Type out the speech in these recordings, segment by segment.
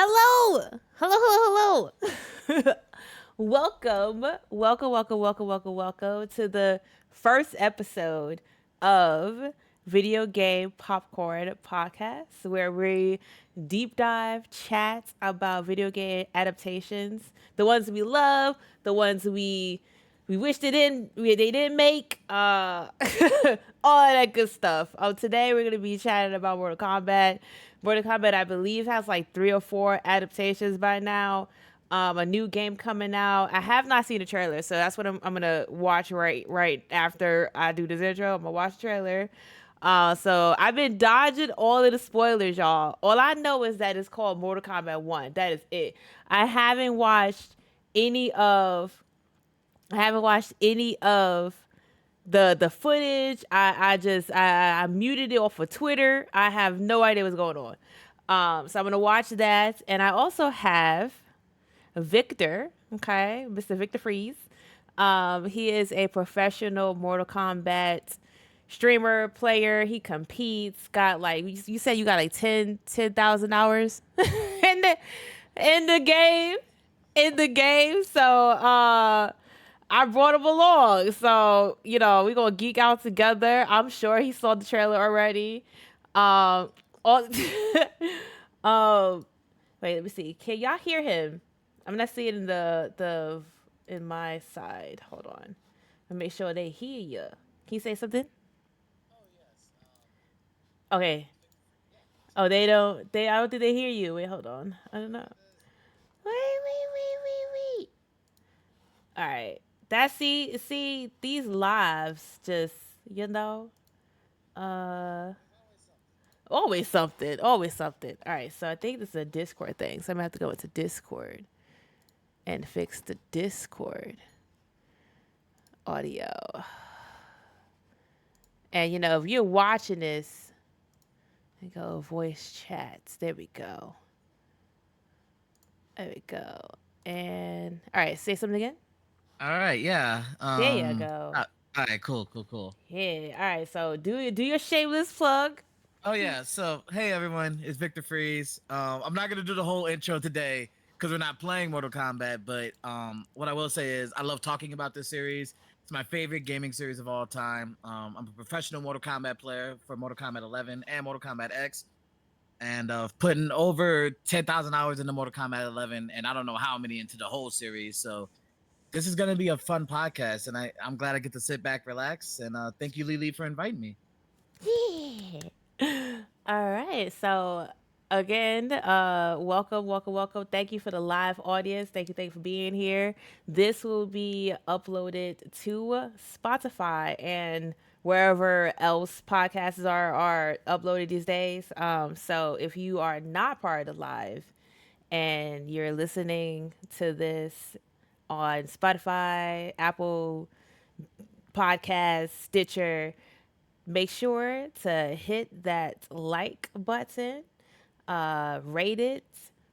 Hello, hello, hello, hello. welcome to the first episode of Video Game Popcorn Podcast, where we deep dive chats about video game adaptations, the ones we love, the ones we wish they didn't make, all that good stuff. Today we're gonna be chatting about Mortal Kombat. Mortal Kombat, I believe, has like 3 or 4 adaptations by now. A new game coming out. I have not seen the trailer, so that's what I'm gonna watch right after I do this intro. I'm gonna watch the trailer. So I've been dodging all of the spoilers, y'all. All I know is that it's called Mortal Kombat 1. That is it. I haven't watched any of the footage. I muted it off of Twitter. I have no idea what's going on. So I'm gonna watch that, and I also have Victor. Okay, Mr. Victor Freeze. He is a professional Mortal Kombat streamer player. He competes. Got like you said, you got like 10,000 hours in the game. So I brought him along. So, we're going to geek out together. I'm sure he saw the trailer already. Wait, let me see. Can y'all hear him? I'm not seeing in my side. Hold on. Let me make sure they hear you. Can you say something? Oh yes. Okay. Oh, I don't think they hear you. Wait, hold on. I don't know. Wait. All right. See these lives just, always something. All right, so I think this is a Discord thing. So I'm gonna have to go into Discord and fix the Discord audio. And if you're watching this, go voice chats. There we go. And all right, say something again. All right. Yeah. There you go. All right. Cool. Yeah. All right. So do your shameless plug. Oh yeah. So hey everyone, it's Victor Freeze. I'm not gonna do the whole intro today because we're not playing Mortal Kombat. But what I will say is I love talking about this series. It's my favorite gaming series of all time. I'm a professional Mortal Kombat player for Mortal Kombat 11 and Mortal Kombat X, and putting over 10,000 hours into Mortal Kombat 11, and I don't know how many into the whole series. So this is going to be a fun podcast, and I'm glad I get to sit back, relax, and thank you, Lily, for inviting me. Yeah. All right. So again, welcome. Thank you for the live audience. Thank you for being here. This will be uploaded to Spotify and wherever else podcasts are uploaded these days. So if you are not part of the live and you're listening to this on Spotify, Apple Podcasts, Stitcher, make sure to hit that like button, rate it,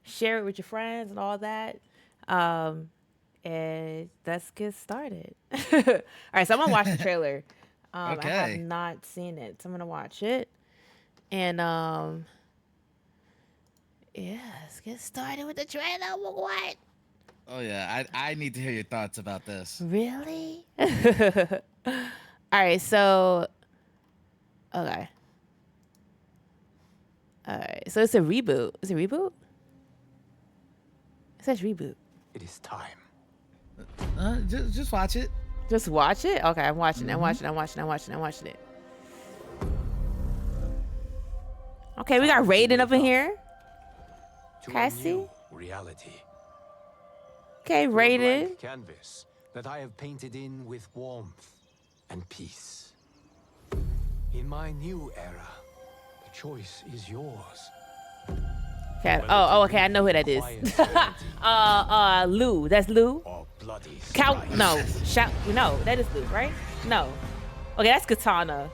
share it with your friends and all that. And let's get started. All right, so I'm gonna watch the trailer. Okay. I have not seen it, so I'm gonna watch it. And yeah, let's get started with the trailer. What? Oh yeah, I need to hear your thoughts about this. Really? All right, so okay. All right, so it's a reboot. Is it a reboot? It says reboot. It is time. Just watch it. Just watch it? Okay, I'm watching it. I'm watching it. Okay, we got Raiden up in here. Cassie? Reality. Okay, Raiden. Canvas that I have painted in with warmth and peace. In my new era, the choice is yours. Okay. Oh, okay. I know who that is. Lou. That's Lou. No, that is Lou, right? No. Okay, that's Katana.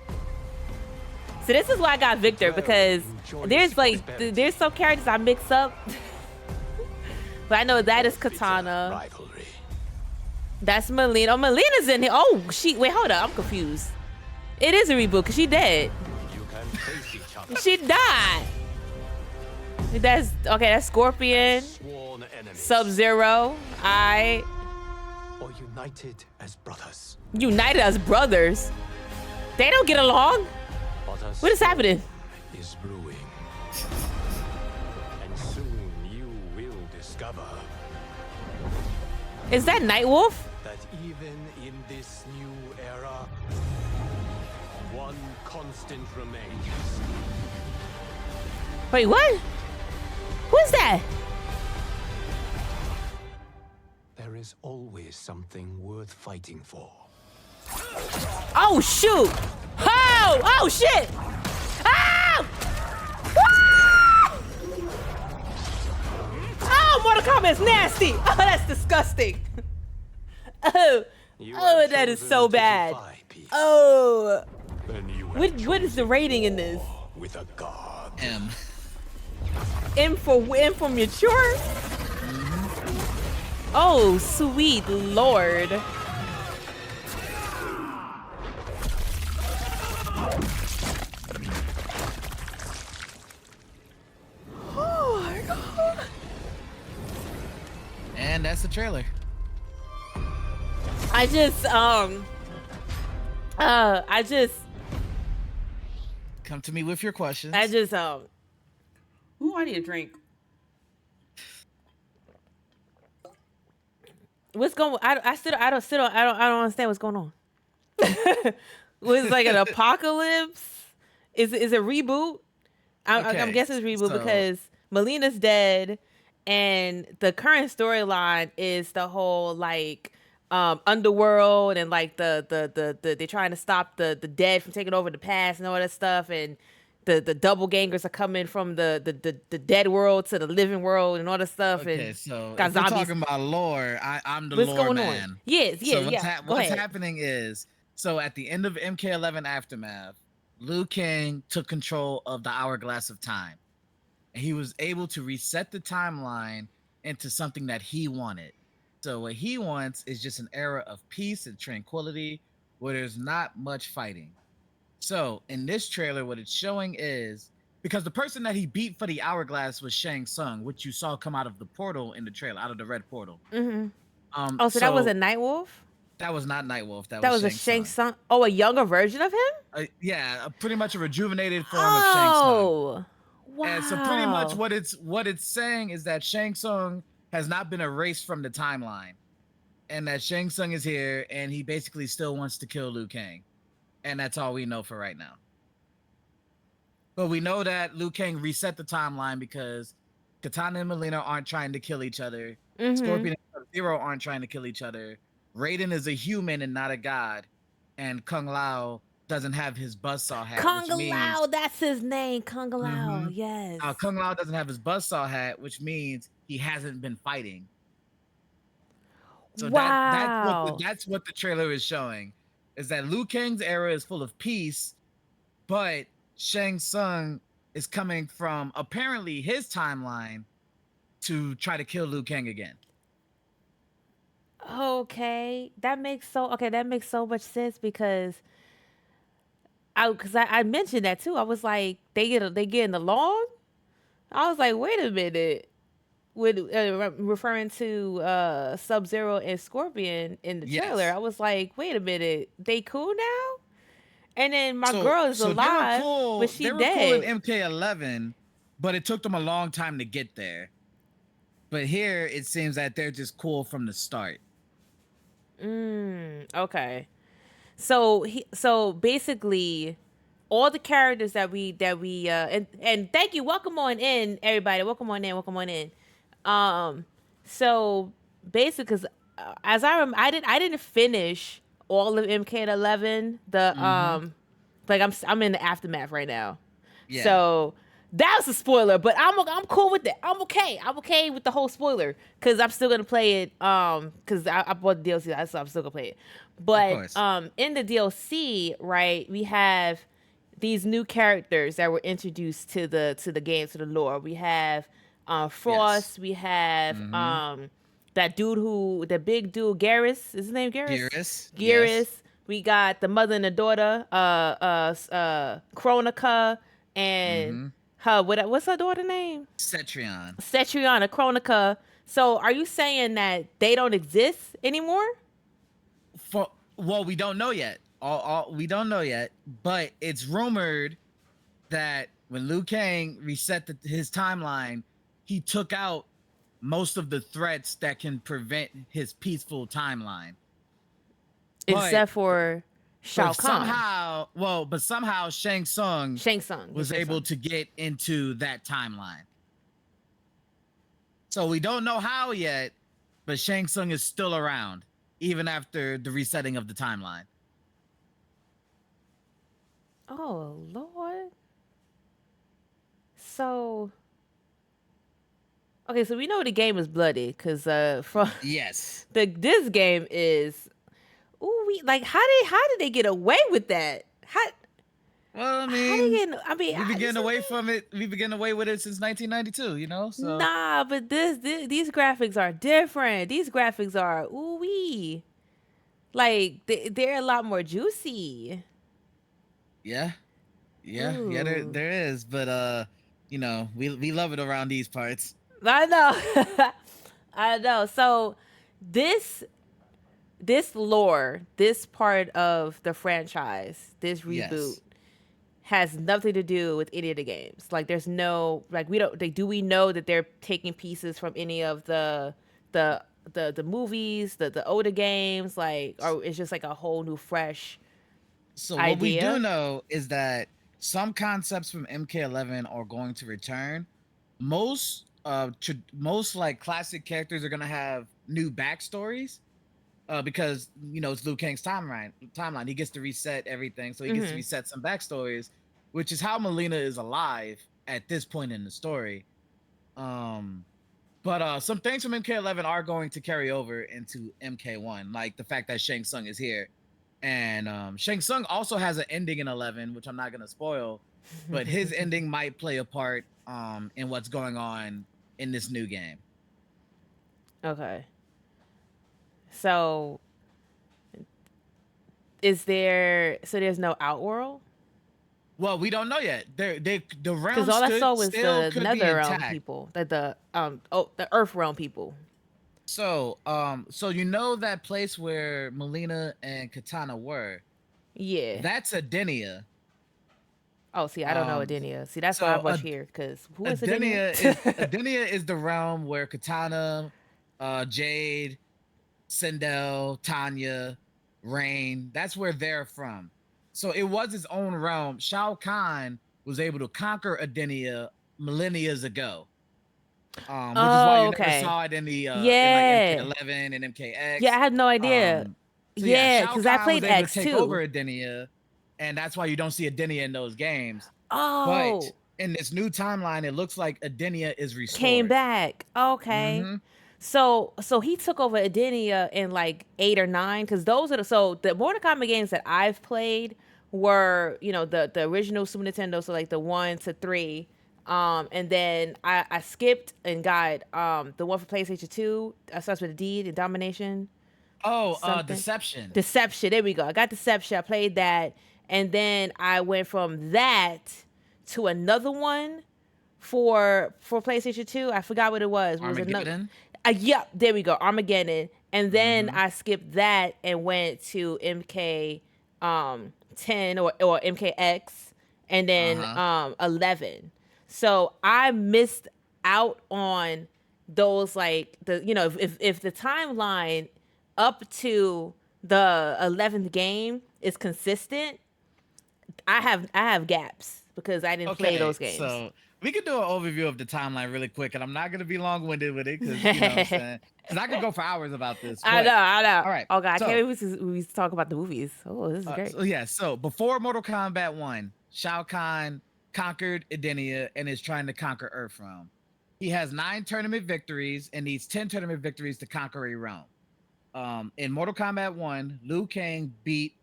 So this is why I got Victor, because there's some characters I mix up. But I know that is Katana. That's Melina. Oh, Melina's in here. Oh, wait, hold up. I'm confused. It is a reboot because she dead. She died. That's okay. That's Scorpion, Sworn enemies. Sub-Zero. I Or united as brothers. united as brothers. They don't get along. But a What is storm happening? Is brewing. And soon you will discover Is that Nightwolf? that even in this new era, one constant remains. Wait, what? Who's that? There is always something worth fighting for. Oh shoot! Oh shit! Ah! Ah! Oh, Mortal Kombat's nasty. Oh, that's disgusting. Oh, You oh, have that is chosen so to bad. defy peace. Oh, Then you have what is the chosen rating in this? war with a god. M. M for mature? Oh, sweet lord. Oh my god. And that's the trailer. I just Come to me with your questions. ooh, I need a drink. What's going? I don't understand what's going on. Was like an apocalypse? Is it a reboot? I'm Okay, guessing it's a reboot so- because Melina's dead, and the current storyline is the whole like underworld and like the they're trying to stop the dead from taking over the past and all that stuff, and the double gangers are coming from the dead world to the living world and all that stuff. Okay, and so got if we're zombies. talking about lore, I'm the What's lore going man. on? Yes, yeah, So yeah. Go what's ahead. happening is, so at the end of MK11 Aftermath, Liu Kang took control of the Hourglass of Time. And he was able to reset the timeline into something that he wanted. So what he wants is just an era of peace and tranquility where there's not much fighting. So in this trailer, what it's showing is, because the person that he beat for the Hourglass was Shang Tsung, which you saw come out of the portal in the trailer, out of the red portal. Mm-hmm. Oh, so that was a Nightwolf? That was not Nightwolf. That Was was a Shang Tsung. Oh, a younger version of him? Yeah, pretty much a rejuvenated form of Shang Tsung. Oh, wow. And so pretty much what it's saying is that Shang Tsung has not been erased from the timeline, and that Shang Tsung is here, and he basically still wants to kill Liu Kang, and that's all we know for right now. But we know that Liu Kang reset the timeline because Katana and Melina aren't trying to kill each other. Mhm. Scorpion and Zero aren't trying to kill each other. Raiden is a human and not a god, and Kung Lao doesn't have his buzzsaw hat. Kung which means, Lao, that's his name. Kung Lao, Mhm. yes. Kung Lao doesn't have his buzzsaw hat, which means he hasn't been fighting. So Wow. that's what the trailer is showing, is that Liu Kang's era is full of peace, but Shang Tsung is coming from apparently his timeline to try to kill Liu Kang again. Okay, that makes so much sense because I mentioned that too. I was like, they getting along. I was like, wait a minute. With referring to Sub-Zero and Scorpion in the Yes. trailer, I was like, wait a minute, they cool now? And then my So- girl is so alive, they were cool, but she they were dead. cool in MK11, but it took them a long time to get there. But here it seems that they're just cool from the start. Okay. So basically, all the characters that we and thank you, welcome on in, everybody, welcome on in. So basically, because as I didn't finish all of MK11. Like I'm in the aftermath right now. Yeah. So that was a spoiler, but I'm cool with it. I'm okay with the whole spoiler because I'm still gonna play it. Because I bought the DLC, so I'm still gonna play it. But course. in the DLC, right, we have these new characters that were introduced to the game, to the lore. We have Frost. Yes. We have that dude the big dude, Garrus. Is his name Garrus? Geras. Geras. Yes. We got the mother and the daughter, Kronika and What's her daughter name? Cetrion. Cetriana Chronica. So are you saying that they don't exist anymore? Well, we don't know yet. We don't know yet, but it's rumored that when Liu Kang reset his timeline, he took out most of the threats that can prevent his peaceful timeline. But Except for Shao Kahn. but somehow Shang Tsung was Shang able Tsung. to get into that timeline. So we don't know how yet, but Shang Tsung is still around even after the resetting of the timeline. Oh Lord. So okay, so we know the game is bloody because from Yes. this game is how did they get away with that? Well, I How they mean, get? I mean, we've been getting away from it. We've been getting away with it since 1992. So nah, but these graphics are different. These graphics are ooh wee, like they're a lot more juicy. yeah, there Ooh, there is, but we love it around these parts. I know, I know. So this this lore, this part of the franchise, this reboot Yes. has nothing to do with any of the games. Like there's no like we don't like, do we know that they're taking pieces from any of the the movies, the older games, like or it's just like a whole new fresh So what we do idea? know is that some concepts from MK11 are going to return. Most like classic characters are gonna have new backstories. Because it's Liu Kang's timeline. He gets to reset everything, so he gets to Mhm. reset some backstories, which is how Melina is alive at this point in the story. Um, but some things from MK11 are going to carry over into MK1, like the fact that Shang Tsung is here, and Shang Tsung also has an ending in 11, which I'm not gonna spoil, but his ending might play a part in what's going on in this new game. Okay. So is there so there's no Outworld? Well, we don't know yet. The Because realm all I saw stood was still the could be Nether realm intact. people, like the Earth realm people. So you know that place where Melina and Katana were? Yeah. That's Adenia. Oh, see, I don't know Um, Adenia. See, that's why I so watch here. Because who is Adenia? Adenia is the realm where Katana, Jade, Sindel, Tanya, Rain. That's where they're from. So it was his own realm. Shao Kahn was able to conquer Adenia millennia ago. Which is why Oh, you never okay. saw it in like Yeah. MK11 and Yeah, I MKX. had no idea. Um, so yeah, Yeah, Shao because I Kahn was played able to X take over too. Adenia, and that's why you don't see Adenia in those games. But Oh, in this new timeline, it looks like Adenia is came restored. back. Okay. Mm-hmm. So he took over Adenia in like 8 or 9 because those are the Mortal Kombat games that I've played were the original Super Nintendo, so like the 1 to 3, and then I skipped and got the one for PlayStation 2. Starts with a D, the Domination Oh, something. Deception. Deception. There we go. I got Deception. I played that, and then I went from that to another one for PlayStation 2. I forgot what it was. It was another. Armageddon. Yep, there we go. Armageddon, and then Mm-hmm. I skipped that and went to MK 10 or MKX, and then Uh-huh. 11. So I missed out on those like if the timeline up to the 11th game is consistent, I have gaps because I didn't play Okay, those games. so we could do an overview of the timeline really quick, and I'm not gonna be long-winded with it because what I'm I saying, because I could go for hours about this. know, But I know. all right, Oh god, I can't so wait we talk about the movies. Oh, this is great. so before Mortal Kombat 1, Shao Kahn conquered Edenia and is trying to conquer Earthrealm. He has 9 tournament victories and needs 10 tournament victories to conquer a realm. In Mortal Kombat 1, Liu Kang beat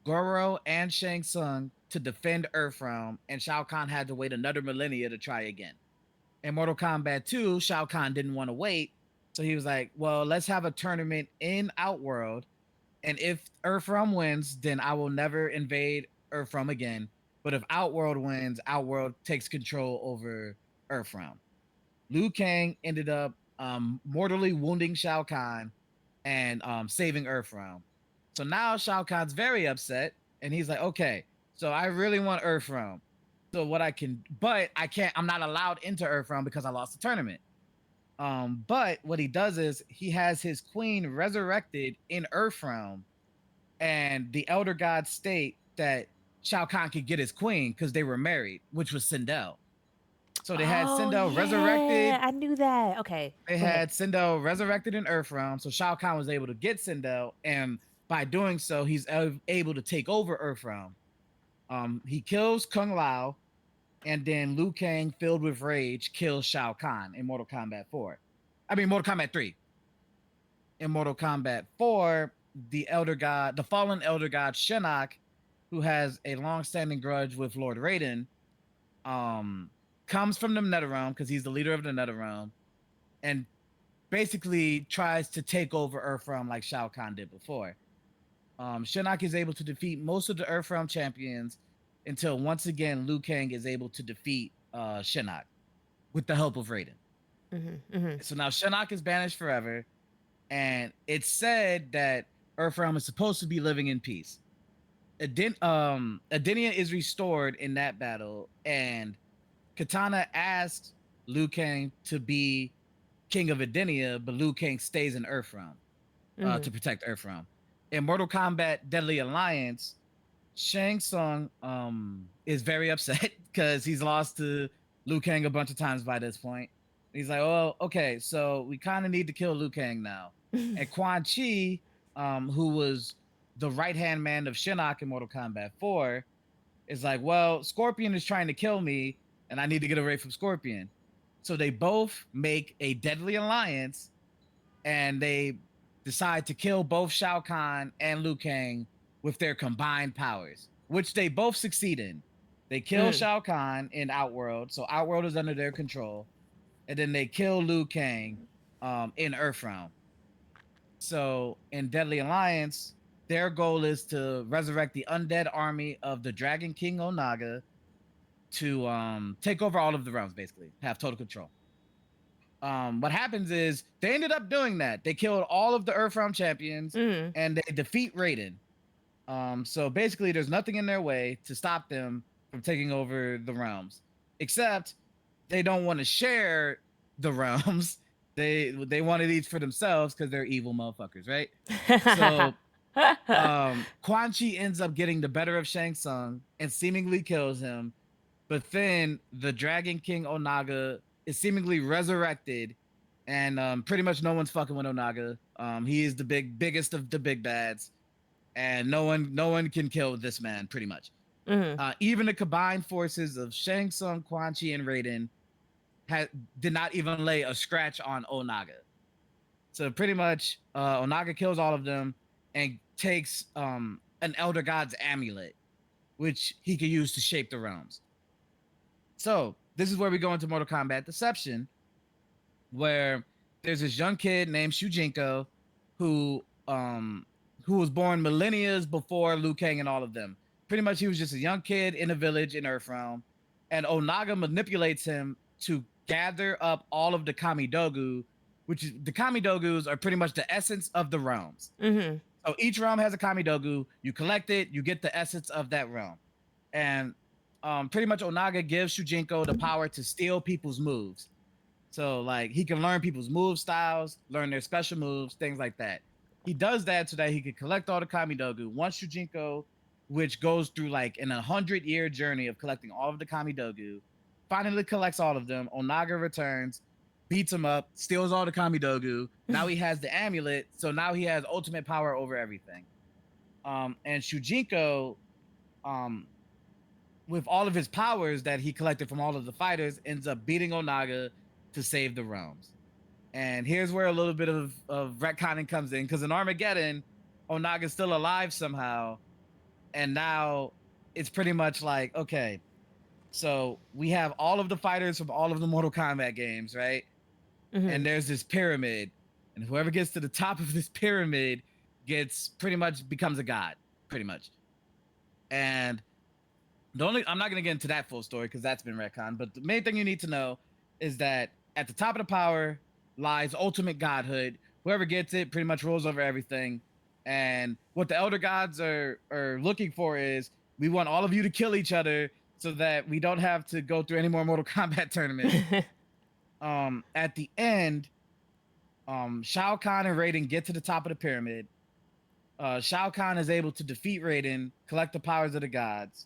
Goro and Shang Tsung to defend Earthrealm, and Shao Kahn had to wait another millennia to try again. In Mortal Kombat 2, Shao Kahn didn't want to wait, so he was like, well, let's have a tournament in Outworld, and if Earthrealm wins, then I will never invade Earthrealm again. But if Outworld wins, Outworld takes control over Earthrealm. Liu Kang ended up mortally wounding Shao Kahn and saving Earthrealm. So now Shao Kahn's very upset, and he's like, "Okay, so I really want Earthrealm. So what I can, but I can't. I'm not allowed into Earthrealm because I lost the tournament." But what he does is he has his queen resurrected in Earthrealm, and the Elder Gods state that Shao Kahn could get his queen because they were married, which was Sindel. So they had Oh Sindel resurrected. yeah, I knew that. Okay, They go ahead. had Sindel resurrected in Earthrealm, so Shao Kahn was able to get Sindel, and by doing so, he's able to take over Earthrealm. He kills Kung Lao, and then Liu Kang, filled with rage, kills Shao Kahn in Mortal Kombat 4. I mean, Mortal Kombat 3. In Mortal Kombat 4, the fallen Elder God Shinnok, who has a long-standing grudge with Lord Raiden, comes from the Netherrealm because he's the leader of the Netherrealm, and basically tries to take over Earthrealm like Shao Kahn did before. Shinnok is able to defeat most of the Earthrealm champions until once again Liu Kang is able to defeat Shinnok with the help of Raiden. So now Shinnok is banished forever, and it's said that Earthrealm is supposed to be living in peace. Adenia is restored in that battle, and Katana asks Liu Kang to be king of Adenia, but Liu Kang stays in Earthrealm to protect Earthrealm. In Mortal Kombat Deadly Alliance, Shang Tsung is very upset because he's lost to Liu Kang a bunch of times by this point. He's like, "Oh, okay, so we kind of need to kill Liu Kang now." And Quan Chi, who was the right hand man of Shinnok in Mortal Kombat 4, is like, "Well, Scorpion is trying to kill me, and I need to get away from Scorpion." So they both make a deadly alliance, and they decide to kill both Shao Kahn and Liu Kang with their combined powers, which they both succeed in. They kill Shao Kahn in Outworld, so Outworld is under their control, and then they kill Liu Kang in Earthrealm. So in Deadly Alliance, their goal is to resurrect the undead army of the Dragon King Onaga to take over all of the realms, basically, have total control. What happens is they ended up doing that. They killed all of the Earthrealm champions and they defeat Raiden. So basically, there's nothing in their way to stop them from taking over the realms, except they don't want to share the realms. They wanted each for themselves because they're evil motherfuckers, right? So Quan Chi ends up getting the better of Shang Tsung and seemingly kills him. But then the Dragon King Onaga is seemingly resurrected, and pretty much no one's fucking with Onaga. He is the biggest of the big bads, and no one can kill this man, pretty much. Even the combined forces of Shang Tsung, Quan Chi, and Raiden did not even lay a scratch on Onaga. So pretty much, Onaga kills all of them and takes an Elder God's amulet, which he could use to shape the realms. So this is where we go into Mortal Kombat Deception, where there's this young kid named Shujinko who was born millennia before Liu Kang and all of them. Pretty much, he was just a young kid in a village in Earthrealm, and Onaga manipulates him to gather up all of the Kamidogu, which is the Kamidogus are pretty much the essence of the realms. So each realm has a Kamidogu. You collect it, you get the essence of that realm, and pretty much Onaga gives Shujinko the power to steal people's moves. So like he can learn people's move styles, learn their special moves, things like that. He does that so that he can collect all the Kamidogu. Once Shujinko, which goes through like an 100-year journey of collecting all of the Kamidogu, finally collects all of them. Onaga returns, beats him up, steals all the Kamidogu. Now he has the amulet, so now he has ultimate power over everything. And Shujinko, with all of his powers that he collected from all of the fighters, ends up beating Onaga to save the realms. And here's where a little bit of retconning comes in, because in Armageddon, Onaga's still alive somehow, and now it's pretty much like, okay, so we have all of the fighters from all of the Mortal Kombat games, right? And there's this pyramid, and whoever gets to the top of this pyramid becomes a god, pretty much. And I'm not gonna get into that full story because that's been retconned. But the main thing you need to know is that at the top of the power lies ultimate godhood. Whoever gets it pretty much rules over everything. And what the elder gods are looking for is we want all of you to kill each other so that we don't have to go through any more Mortal Kombat tournaments. At the end, Shao Kahn and Raiden get to the top of the pyramid. Shao Kahn is able to defeat Raiden, collect the powers of the gods,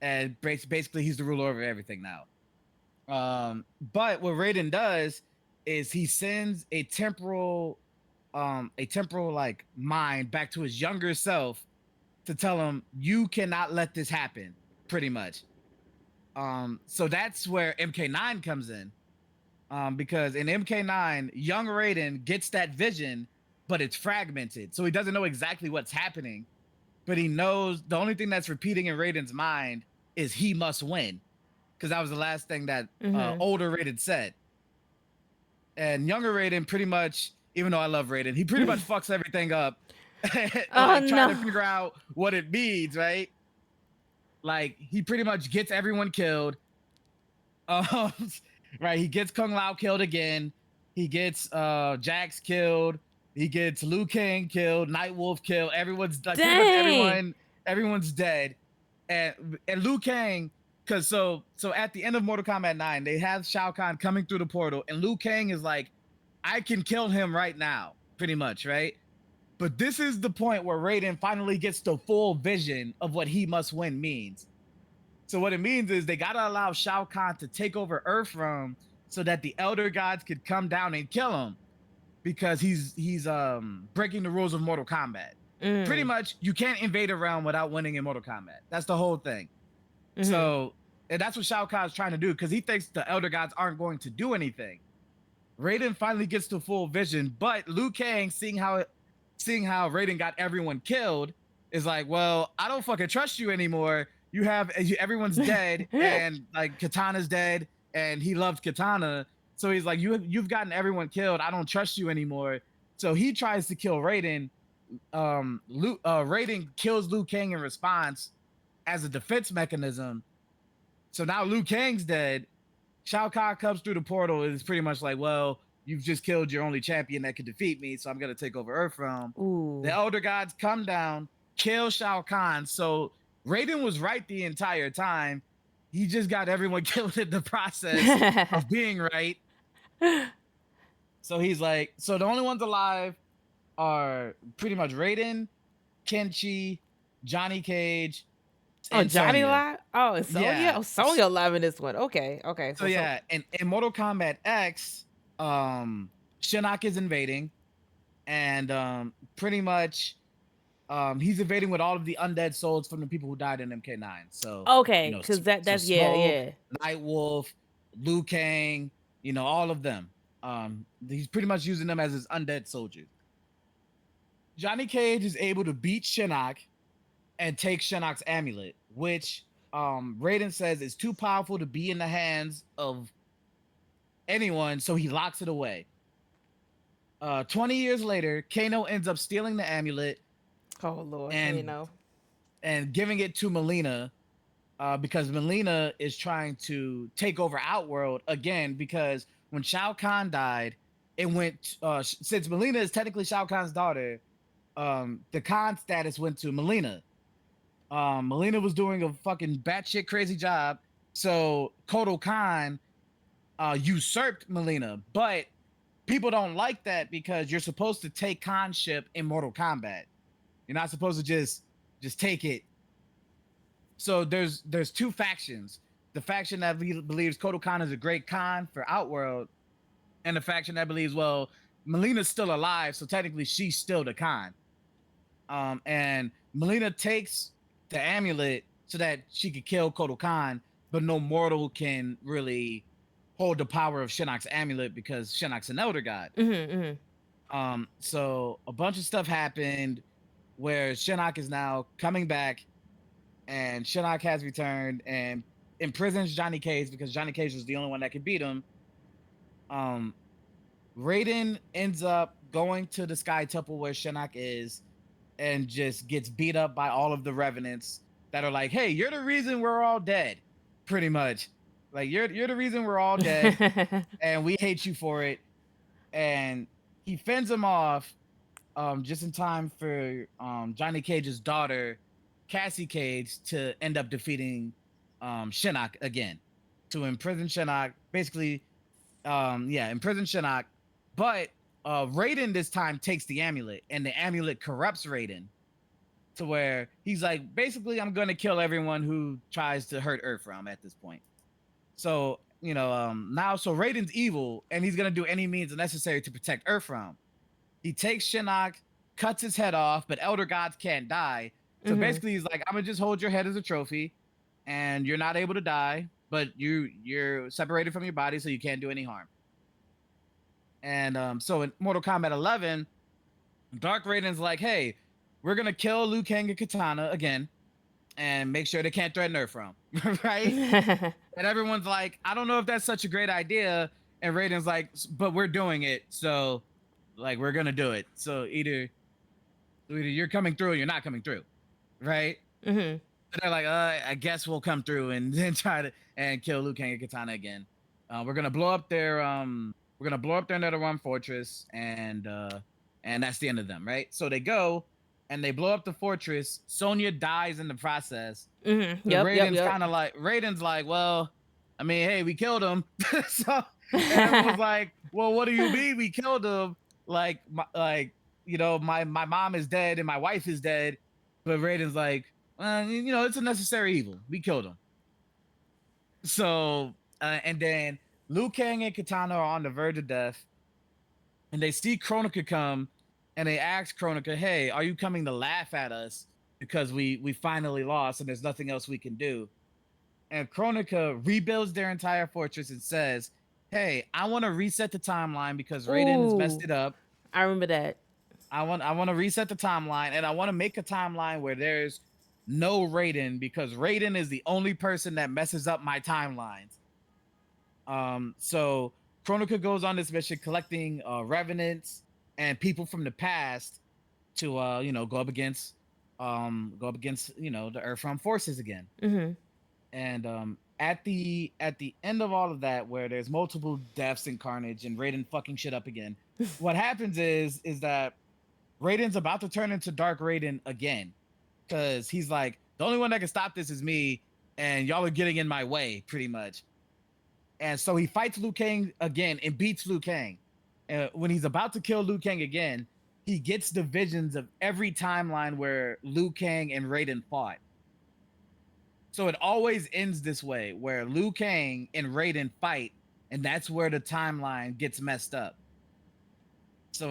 and basically he's the ruler over everything now. But what Raiden does is he sends a temporal like mind back to his younger self to tell him you cannot let this happen, pretty much. So that's where MK9 comes in. Because in MK9, young Raiden gets that vision, but it's fragmented. So he doesn't know exactly what's happening, but he knows the only thing that's repeating in Raiden's mind is he must win. Because that was the last thing that older Raiden said. And younger Raiden pretty much, even though I love Raiden, he pretty much fucks everything up. Trying to figure out what it means, right? Like, he pretty much gets everyone killed. Right, he gets Kung Lao killed again. He gets Jax killed. He gets Liu Kang killed. Nightwolf killed. Everyone's like everyone's dead. And Liu Kang, because so at the end of Mortal Kombat 9, they have Shao Kahn coming through the portal, and Liu Kang is like, I can kill him right now, pretty much, right? But this is the point where Raiden finally gets the full vision of what he must win means. So what it means is they gotta allow Shao Kahn to take over Earthrealm so that the Elder Gods could come down and kill him, because he's breaking the rules of Mortal Kombat. Pretty much, you can't invade a realm without winning in Mortal Kombat. That's the whole thing. So, and that's what Shao Kahn's trying to do, because he thinks the Elder Gods aren't going to do anything. Raiden finally gets the full vision, but Liu Kang, seeing how Raiden got everyone killed, is like, well, I don't fucking trust you anymore. Everyone's dead, and like Katana's dead, and he loves Katana. So he's like, you've gotten everyone killed. I don't trust you anymore. So he tries to kill Raiden. Raiden kills Liu Kang in response as a defense mechanism. So now Liu Kang's dead. Shao Kahn comes through the portal and is pretty much like, well, you've just killed your only champion that could defeat me, so I'm gonna take over Earthrealm. The Elder Gods come down, kill Shao Kahn. So Raiden was right the entire time. He just got everyone killed in the process of being right. So he's like, so the only ones alive are pretty much Raiden, Kenshi, Johnny Cage. And Johnny Sonya. alive? Oh, and Sonya? Yeah. Oh, Sonya alive in this one. Okay. So yeah, in Mortal Kombat X, Shinnok is invading, and pretty much he's invading with all of the undead souls from the people who died in MK9. So okay, because that's Smoke, yeah. Nightwolf, Liu Kang, all of them. He's pretty much using them as his undead soldiers. Johnny Cage is able to beat Shinnok and take Shinnok's amulet, which Raiden says is too powerful to be in the hands of anyone, so he locks it away. 20 years later, Kano ends up stealing the amulet. Oh Lord, and giving it to Melina, because Melina is trying to take over Outworld again, because when Shao Kahn died, it went since Melina is technically Shao Kahn's daughter, the Khan status went to Melina. Melina was doing a fucking batshit crazy job, so Kotal Khan usurped Melina, but people don't like that because you're supposed to take Khanship in Mortal Kombat. You're not supposed to just take it. So there's two factions. The faction that believes Kotal Khan is a great Khan for Outworld, and the faction that believes, well, Melina's still alive, so technically she's still the Khan. And Melina takes the amulet so that she could kill Kotal Khan, but no mortal can really hold the power of Shinnok's amulet because Shinnok's an elder god. So a bunch of stuff happened where Shinnok is now coming back, and Shinnok has returned and imprisons Johnny Cage because Johnny Cage was the only one that could beat him. Raiden ends up going to the Sky Temple where Shinnok is and just gets beat up by all of the revenants that are like, hey, you're the reason we're all dead, pretty much. Like you're the reason we're all dead, and we hate you for it. And he fends them off just in time for Johnny Cage's daughter, Cassie Cage, to end up defeating Shinnok again, to imprison Shinnok. Basically, imprison Shinnok. But Raiden this time takes the amulet, and the amulet corrupts Raiden to where he's like, basically, I'm going to kill everyone who tries to hurt Earthrealm at this point. So, now, so Raiden's evil, and he's going to do any means necessary to protect Earthrealm. He takes Shinnok, cuts his head off, but Elder Gods can't die. So basically, he's like, I'm going to just hold your head as a trophy, and you're not able to die, but you're separated from your body, so you can't do any harm. And so in Mortal Kombat 11, Dark Raiden's like, hey, we're going to kill Liu Kang and Katana again and make sure they can't threaten Earthrealm, right? And everyone's like, I don't know if that's such a great idea. And Raiden's like, but we're doing it, so like we're going to do it. So either you're coming through or you're not coming through, right? And they're like, I guess we'll come through and then try to and kill Liu Kang and Katana again. We're going to blow up their Netherrealm fortress, and that's the end of them, right? So they go and they blow up the fortress. Sonya dies in the process. Raiden's like, well, I mean, hey, we killed him. So everyone's like, well, what do you mean we killed him? My mom is dead and my wife is dead. But Raiden's like, it's a necessary evil. We killed him. So and then Liu Kang and Katana are on the verge of death, and they see Kronika come, and they ask Kronika, hey, are you coming to laugh at us because we finally lost and there's nothing else we can do? And Kronika rebuilds their entire fortress and says, hey, I want to reset the timeline because Raiden has messed it up. I remember that. I want to reset the timeline, and I want to make a timeline where there's no Raiden, because Raiden is the only person that messes up my timelines. So Kronika goes on this mission collecting revenants and people from the past to go up against the Earthrealm forces again. And at the end of all of that, where there's multiple deaths and carnage and Raiden fucking shit up again, what happens is that Raiden's about to turn into Dark Raiden again, because he's like, the only one that can stop this is me, and y'all are getting in my way, pretty much. And so he fights Liu Kang again and beats Liu Kang. And when he's about to kill Liu Kang again, he gets the visions of every timeline where Liu Kang and Raiden fought. So it always ends this way, where Liu Kang and Raiden fight, and that's where the timeline gets messed up. So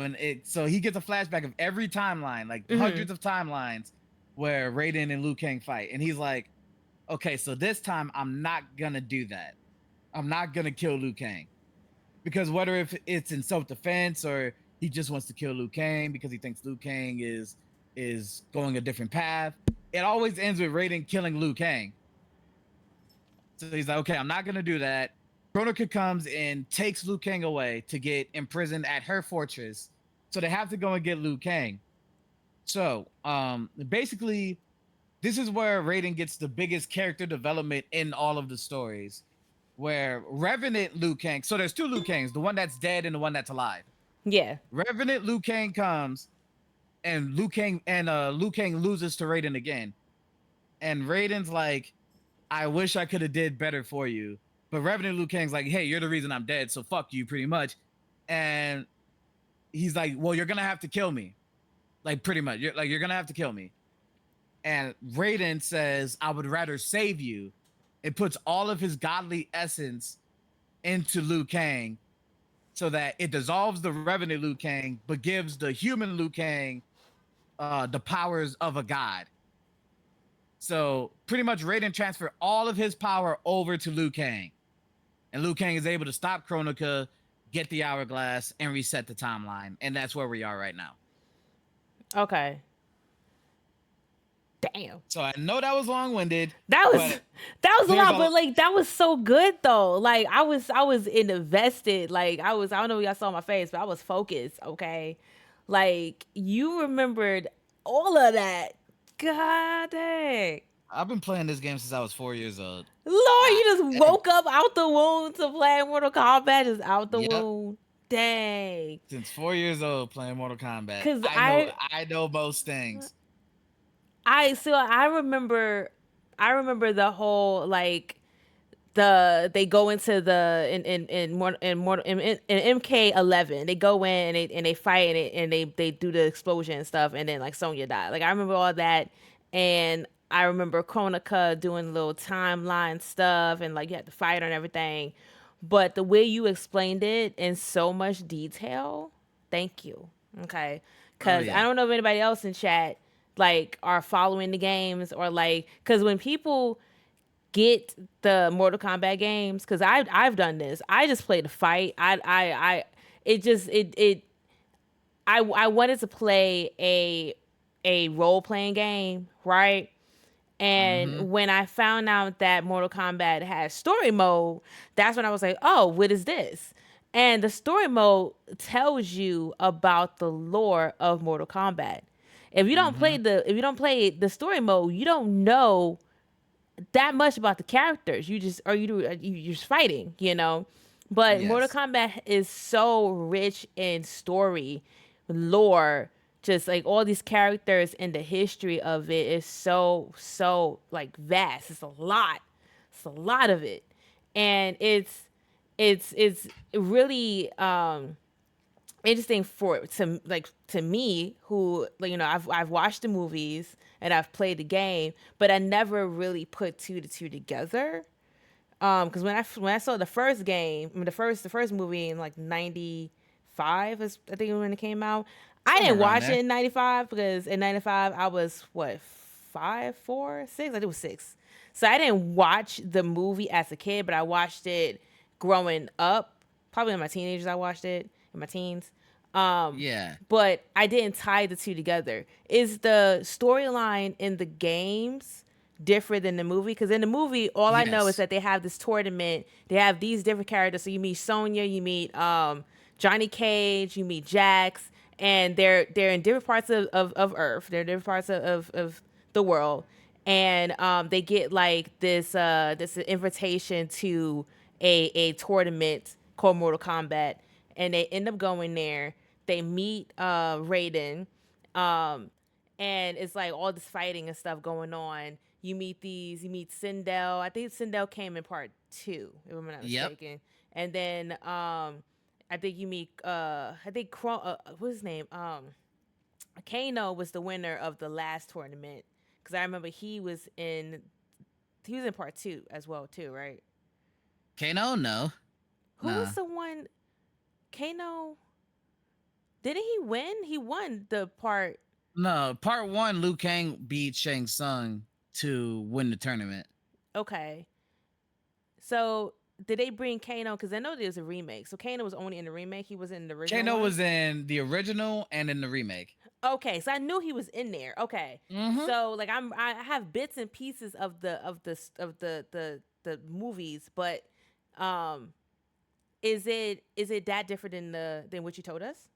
he gets a flashback of every timeline, like hundreds of timelines where Raiden and Liu Kang fight. And he's like, okay, so this time I'm not gonna do that. I'm not gonna kill Liu Kang. Because whether if it's in self-defense or he just wants to kill Liu Kang because he thinks Liu Kang is going a different path, it always ends with Raiden killing Liu Kang. So he's like, okay, I'm not gonna do that. Kronika comes and takes Liu Kang away to get imprisoned at her fortress. So they have to go and get Liu Kang. So basically, this is where Raiden gets the biggest character development in all of the stories. Where Revenant Liu Kang, so there's two Liu Kangs, the one that's dead and the one that's alive. Yeah. Revenant Liu Kang comes, and Liu Kang loses to Raiden again. And Raiden's like, I wish I could have did better for you. But Revenant Liu Kang's like, hey, you're the reason I'm dead, so fuck you, pretty much. And he's like, well, you're gonna have to kill me. Like, pretty much. You're gonna have to kill me. And Raiden says, I would rather save you. It puts all of his godly essence into Liu Kang so that it dissolves the Revenant Liu Kang, but gives the human Liu Kang the powers of a god. So pretty much Raiden transferred all of his power over to Liu Kang. And Liu Kang is able to stop Kronika, get the hourglass, and reset the timeline. And that's where we are right now. Okay. Damn. So I know that was long-winded. That was a lot, but like that was so good though. Like I was invested. Like I don't know if y'all saw my face, but I was focused. Okay. Like you remembered all of that. God dang. I've been playing this game since I was 4 years old. Lord, I, you just woke up out the womb to play Mortal Kombat, just out the yep, womb. Dang. since 4 years old playing Mortal Kombat. Cause I know most things. I remember the whole like they go into the in MK11 they go in and they fight and they do the explosion and stuff and then like Sonya died. Like I remember all that, and I remember Kronika doing little timeline stuff and like you had to fight her and everything. But the way you explained it in so much detail, thank you. Okay, Oh because I yeah. don't know if anybody else in chat like are following the games or like because when people get the Mortal Kombat games because I've done this. I just play the fight. I it just it I wanted to play a role playing game, right? And Mm-hmm. when I found out that Mortal Kombat has story mode, that's when I was like, "Oh, what is this?" And the story mode tells you about the lore of Mortal Kombat. Mm-hmm. If you don't play the story mode, you don't know that much about the characters. You just or you do you're just fighting, you know. But Mortal Yes. Kombat is so rich in story, lore, just like all these characters and the history of it is so like vast. It's a lot. It's a lot of it, and it's really interesting for to me who like I've watched the movies and I've played the game, but I never really put two to two together. Because when I saw the first game, I mean, the first movie in like '95 is I think when it came out. I Somewhere didn't around watch it there. in '95 because in '95 I was what 5, 4, 6. I think it was 6. So I didn't watch the movie as a kid, but I watched it growing up. Probably in my teenagers, I watched it in my teens. Yeah. But I didn't tie the two together. Is the storyline in the games different than the movie? Because in the movie, all I know is Yes. that they have this tournament. They have these different characters. So you meet Sonya, you meet Johnny Cage, you meet Jax, and they're in different parts of Earth. They're in different parts of the world, and they get like this invitation to a tournament called Mortal Kombat, and they end up going there. They meet Raiden, um, and it's like all this fighting and stuff going on. You meet Sindel. I think Sindel came in part 2, if I'm not Yep. mistaken. And then I think you meet I think what's his name? Kano was the winner of the last tournament because I remember he was in part 2 as well too, right? Kano, no. Who was Nah. the one? Kano, didn't he win? He won the part. No. Part one, Liu Kang beat Shang Tsung to win the tournament. Okay, so did they bring Kano? Because I know there's a remake. So Kano was only in the remake. He was in the original Kano one. was in the original and in the remake. Okay, so I knew he was in there. Okay, Mm-hmm. so like I have bits and pieces of the movies, but um, is it that different than what you told us?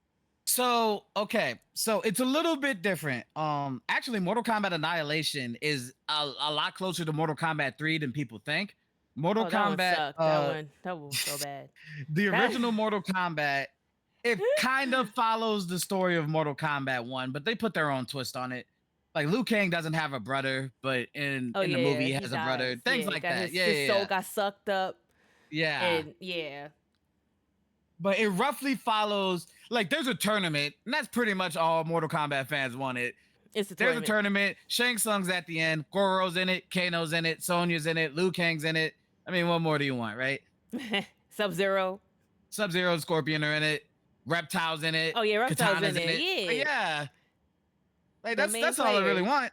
So okay, so it's a little bit different. Actually, Mortal Kombat Annihilation is a lot closer to Mortal Kombat 3 than people think. Mortal Oh, that one Kombat, sucked. That one was so bad. the That original Mortal Kombat, it kind of follows the story of Mortal Kombat 1, but they put their own twist on it. Like Liu Kang doesn't have a brother, but in oh in the yeah, movie yeah, he he has a brother. dies. Things Yeah, like got that. his Yeah, his yeah, soul yeah. got sucked up, Yeah. and yeah, But it roughly follows like there's a tournament, and that's pretty much all Mortal Kombat fans wanted. it's a There's a tournament. tournament. Shang Tsung's at the end. Goro's in it. Kano's in it. Sonya's in it. Liu Kang's in it. I mean, what more do you want, right? Sub Zero. Sub Zero and Scorpion are in it. Reptile's in it. Oh yeah, Reptile's in Katana's in there. it. Like, Yeah, yeah, like the that's main that's all I really players. want.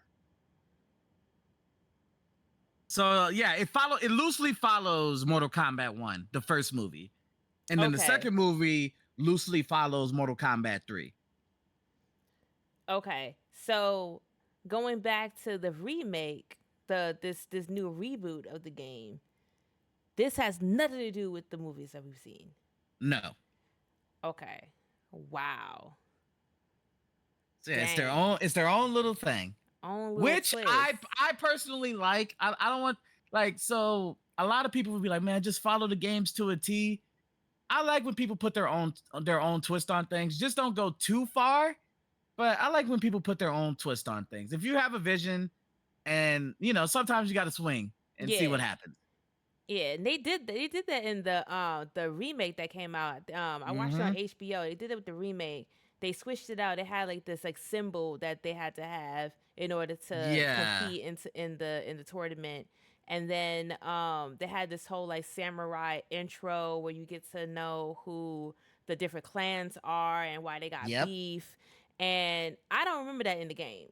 So yeah, it loosely follows Mortal Kombat 1, the first movie. And then the Okay, second movie loosely follows Mortal Kombat 3. okay. So going back to the remake, this new reboot of the game, this has nothing to do with the movies that we've seen. No. Okay, wow, So yeah, dang. it's their own little thing. own little which I twist. I personally like. I don't want like so a lot of people would be like, man, just follow the games to a T. I like when people put their own twist on things. Just don't go too far. But I like when people put their own twist on things. If you have a vision, and sometimes you got to swing and see what Yeah. happens. Yeah, and they did that in the remake that came out. I watched it on Mm-hmm. HBO. They did it with the remake. They switched it out. They had like this like symbol that they had to have in order to Yeah. compete in the tournament. And then they had this whole like samurai intro where you get to know who the different clans are and why they got Yep. beef. And I don't remember that in the game.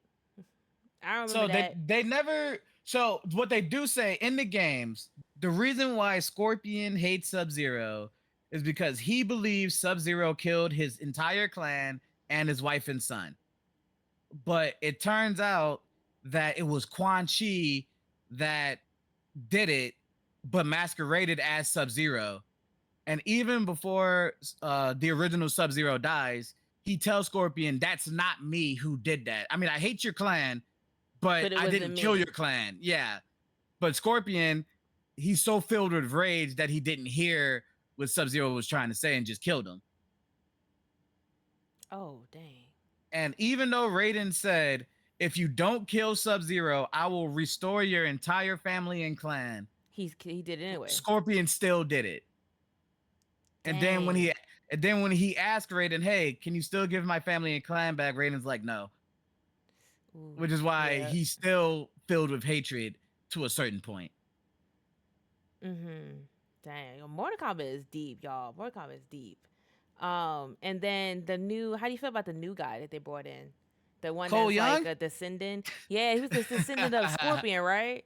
I don't remember So they that. they never. So what they do say in the games, the reason why Scorpion hates Sub Zero is because he believes Sub Zero killed his entire clan and his wife and son. But it turns out that it was Quan Chi that did it, but masqueraded as Sub Zero. And even before the original Sub Zero dies, he tells Scorpion, "That's not me who did that. I mean, I hate your clan, but But it I wasn't didn't kill your me. clan." Yeah. But Scorpion, he's so filled with rage that he didn't hear what Sub Zero was trying to say and just killed him. Oh, dang. And even though Raiden said, "If you don't kill Sub Zero, I will restore your entire family and clan," He did it anyway. Scorpion still did it. And then when Dang. he and then when he asked Raiden, "Hey, can you still give my family and clan back?" Raiden's like, "No," Ooh, which is why yeah. he's still filled with hatred to a certain point. Mm-hmm. Dang. Mortal Kombat is deep, y'all. Mortal Kombat is deep. And then the new. How do you feel about the new guy that they brought in? The one Cole that's like Young? a descendant. Yeah, he was the descendant of Scorpion, right?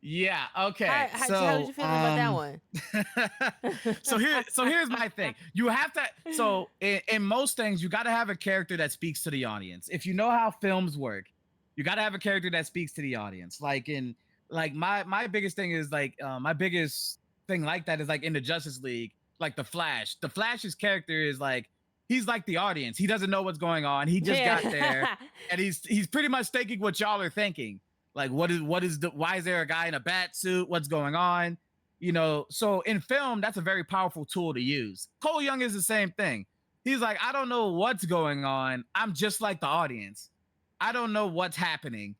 Yeah. Okay. How was So, you feeling about that one? so here's my thing. You have to. So in most things, you got to have a character that speaks to the audience. If you know how films work, you got to have a character that speaks to the audience. Like my biggest thing is like my biggest thing like that is like in the Justice League, like the Flash. The Flash's character is like he's like the audience. He doesn't know what's going on. He just got there, Yeah. and he's pretty much thinking what y'all are thinking. Like why is there a guy in a bat suit? What's going on? So in film, that's a very powerful tool to use. Cole Young is the same thing. He's like, I don't know what's going on. I'm just like the audience. I don't know what's happening.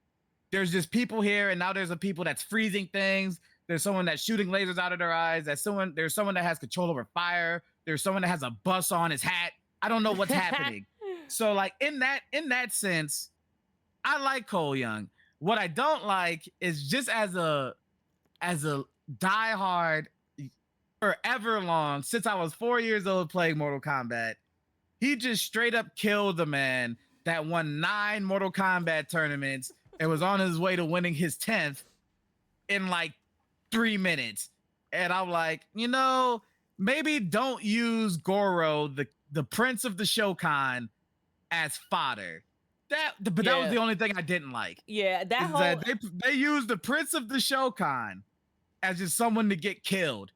There's just people here, and now there's a people that's freezing things. There's someone that's shooting lasers out of their eyes. There's someone that has control over fire. There's someone that has a bus on his hat. I don't know what's happening. So like in that sense, I like Cole Young. What I don't like is just as a diehard forever long since I was 4 years old playing Mortal Kombat, he just straight up killed the man that won 9 Mortal Kombat tournaments and was on his way to winning his 10th in like 3 minutes. And I'm like, maybe don't use Goro, the Prince of the Shokan, as fodder. But that was Yeah. the only thing I didn't like. Yeah. That Is whole. that they used the Prince of the Shokan as just someone to get killed.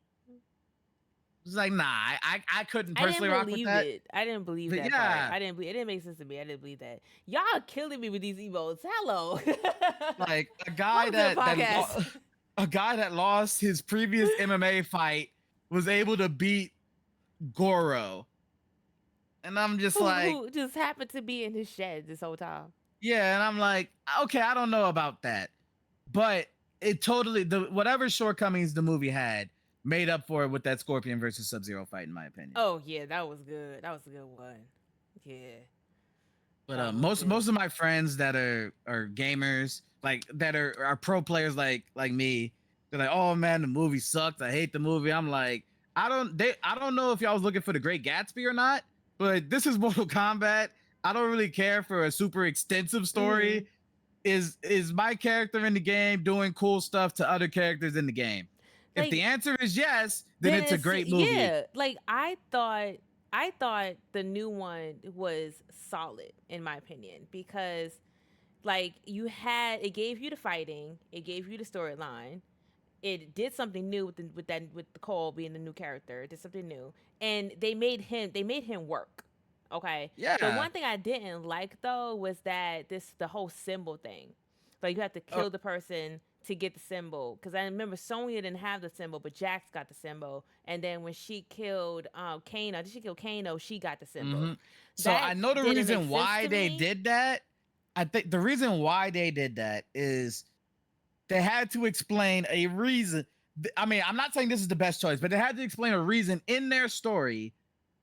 It's like, nah, I couldn't I didn't personally rock with believe that. it. I didn't believe But that part. yeah, It didn't make sense to me. I didn't believe that. Y'all killing me with these emotes. Hello. like Welcome to the podcast. a guy that lost his previous MMA fight was able to beat Goro. And I'm just like, Who just happened to be in his shed this whole time. yeah, and I'm like, okay, I don't know about that. But it totally whatever shortcomings the movie had made up for it with that Scorpion versus Sub-Zero fight, in my opinion. Oh yeah, that was good. That was a good one. Yeah. But most of my friends that are gamers, like that are pro players like me, they're like, "Oh man, the movie sucked. I hate the movie." I'm like, I don't know if y'all was looking for the Great Gatsby or not, but this is Mortal Kombat. I don't really care for a super extensive story. Is my character in the game doing cool stuff to other characters in the game? If the answer is yes, then it's a great movie. Yeah, like I thought the new one was solid in my opinion because like it gave you the fighting, it gave you the storyline, it did something new with the Cole being the new character, it did something new, and they made him work. Okay. Yeah. The one thing I didn't like though was that the whole symbol thing. Like you have to Oh, kill the person to get the symbol. Because I remember Sonya didn't have the symbol, but Jax got the symbol. And then when she killed Kano, did she kill Kano? She got the symbol. so I That know the didn't make reason sense why to they me. did that. I think the reason why they did that is they had to explain a reason. I mean, I'm not saying this is the best choice, but they had to explain a reason in their story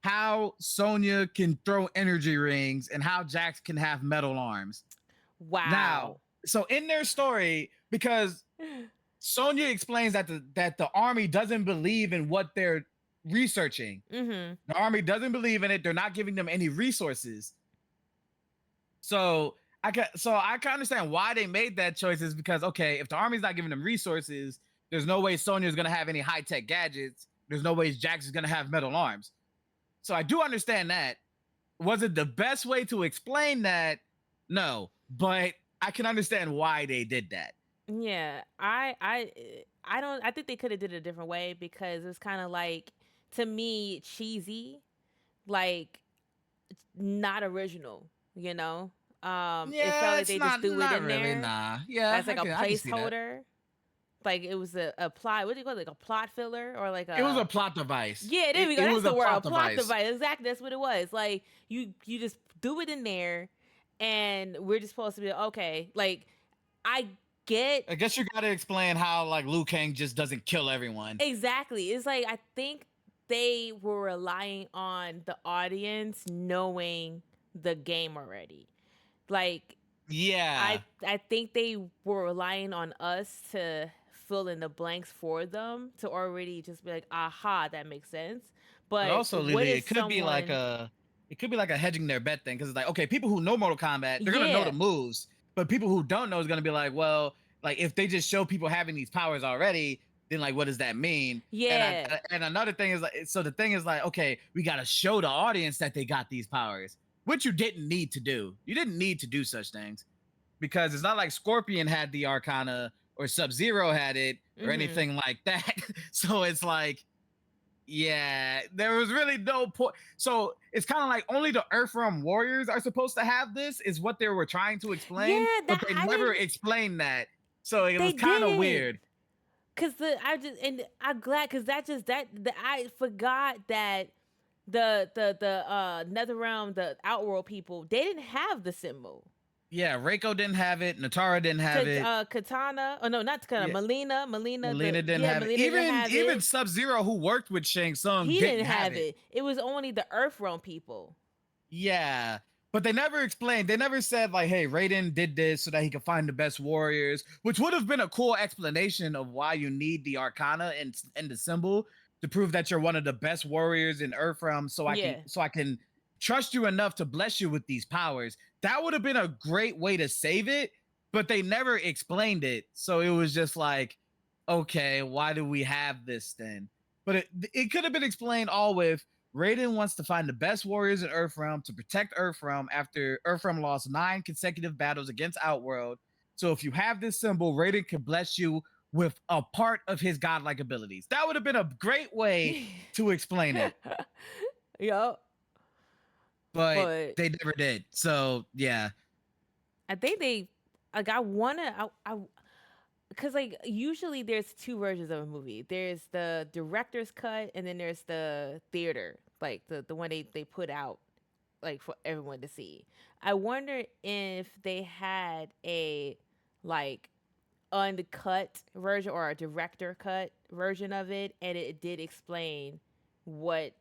how Sonya can throw energy rings and how Jax can have metal arms. Now, Wow. so in their story, because Sonya explains that the army doesn't believe in what they're researching. Mm-hmm. The army doesn't believe in it. They're not giving them any resources. So I can understand why they made that choice is because okay, if the army's not giving them resources, there's no way Sonya's gonna have any high-tech gadgets. There's no way Jax is gonna have metal arms. So I do understand that. Was it the best way to explain that? No, but I can understand why they did that. Yeah, I don't. I think they could have did it a different way because it's kind of like to me cheesy, like not original. You know, it felt Yeah, like it's they just not threw it not in really. there Nah. Yeah, as like a I can see that. placeholder. Like it was a plot. What do you call it? Like a plot filler or like It was a a plot device. yeah. There we go. It That's was a the word. A plot plot device. device. Exactly. That's what it was. Like you just threw it in there, and we're just supposed to be okay. Like I get I guess you got to explain how like Liu Kang just doesn't kill everyone. exactly. It's like I think they were relying on the audience knowing the game already. Like Yeah, I think they were relying on us to fill in the blanks for them to already just be like, aha, that makes sense. but But also what Lily, if someone it could be like a hedging their bet thing because it's like okay, people who know Mortal Kombat, they're gonna know the yeah, moves, but people who don't know is gonna be like, well, like if they just show people having these powers already, then like what does that mean? yeah, And another thing is like, so the thing is like, okay, we gotta show the audience that they got these powers, which you didn't need to do. You didn't need to do such things because it's not like Scorpion had the Arcana or Sub Zero had it or mm-hmm. anything like that. So it's like yeah, there was really no point. So it's kind of like only the Earthrealm warriors are supposed to have this, is what they were trying to explain, Yeah, but that they I never didn't explained that. So it they was kind of didn't. weird. Cause the I just and I'm glad because that just that the I forgot that the Netherrealm, the Outworld people, they didn't have the symbol. Yeah, Reiko didn't have it. Natara didn't have it. Katana. Oh no, not Katana. Yeah, Melina. Melina didn't have it. Melina didn't have Even it. Sub Zero, who worked with Shang Tsung, He didn't didn't have have it. it. It was only the Earthrealm people. Yeah. But they never explained. They never said like, "Hey, Raiden did this so that he could find the best warriors," which would have been a cool explanation of why you need the Arcana and the symbol to prove that you're one of the best warriors in Earthrealm. Yeah. So I can trust you enough to bless you with these powers. That would have been a great way to save it, but they never explained it. So it was just like, okay, why do we have this then? But it could have been explained all with Raiden wants to find the best warriors in Earthrealm to protect Earthrealm after Earthrealm lost 9 consecutive battles against Outworld. So if you have this symbol, Raiden can bless you with a part of his godlike abilities. That would have been a great way to explain it, Yup. but But they never did. So yeah, I think they like I because like usually there's two versions of a movie. There's the director's cut and then there's the theater, like the one they put out like for everyone to see. I wonder if they had a like uncut version or a director cut version of it and it did explain what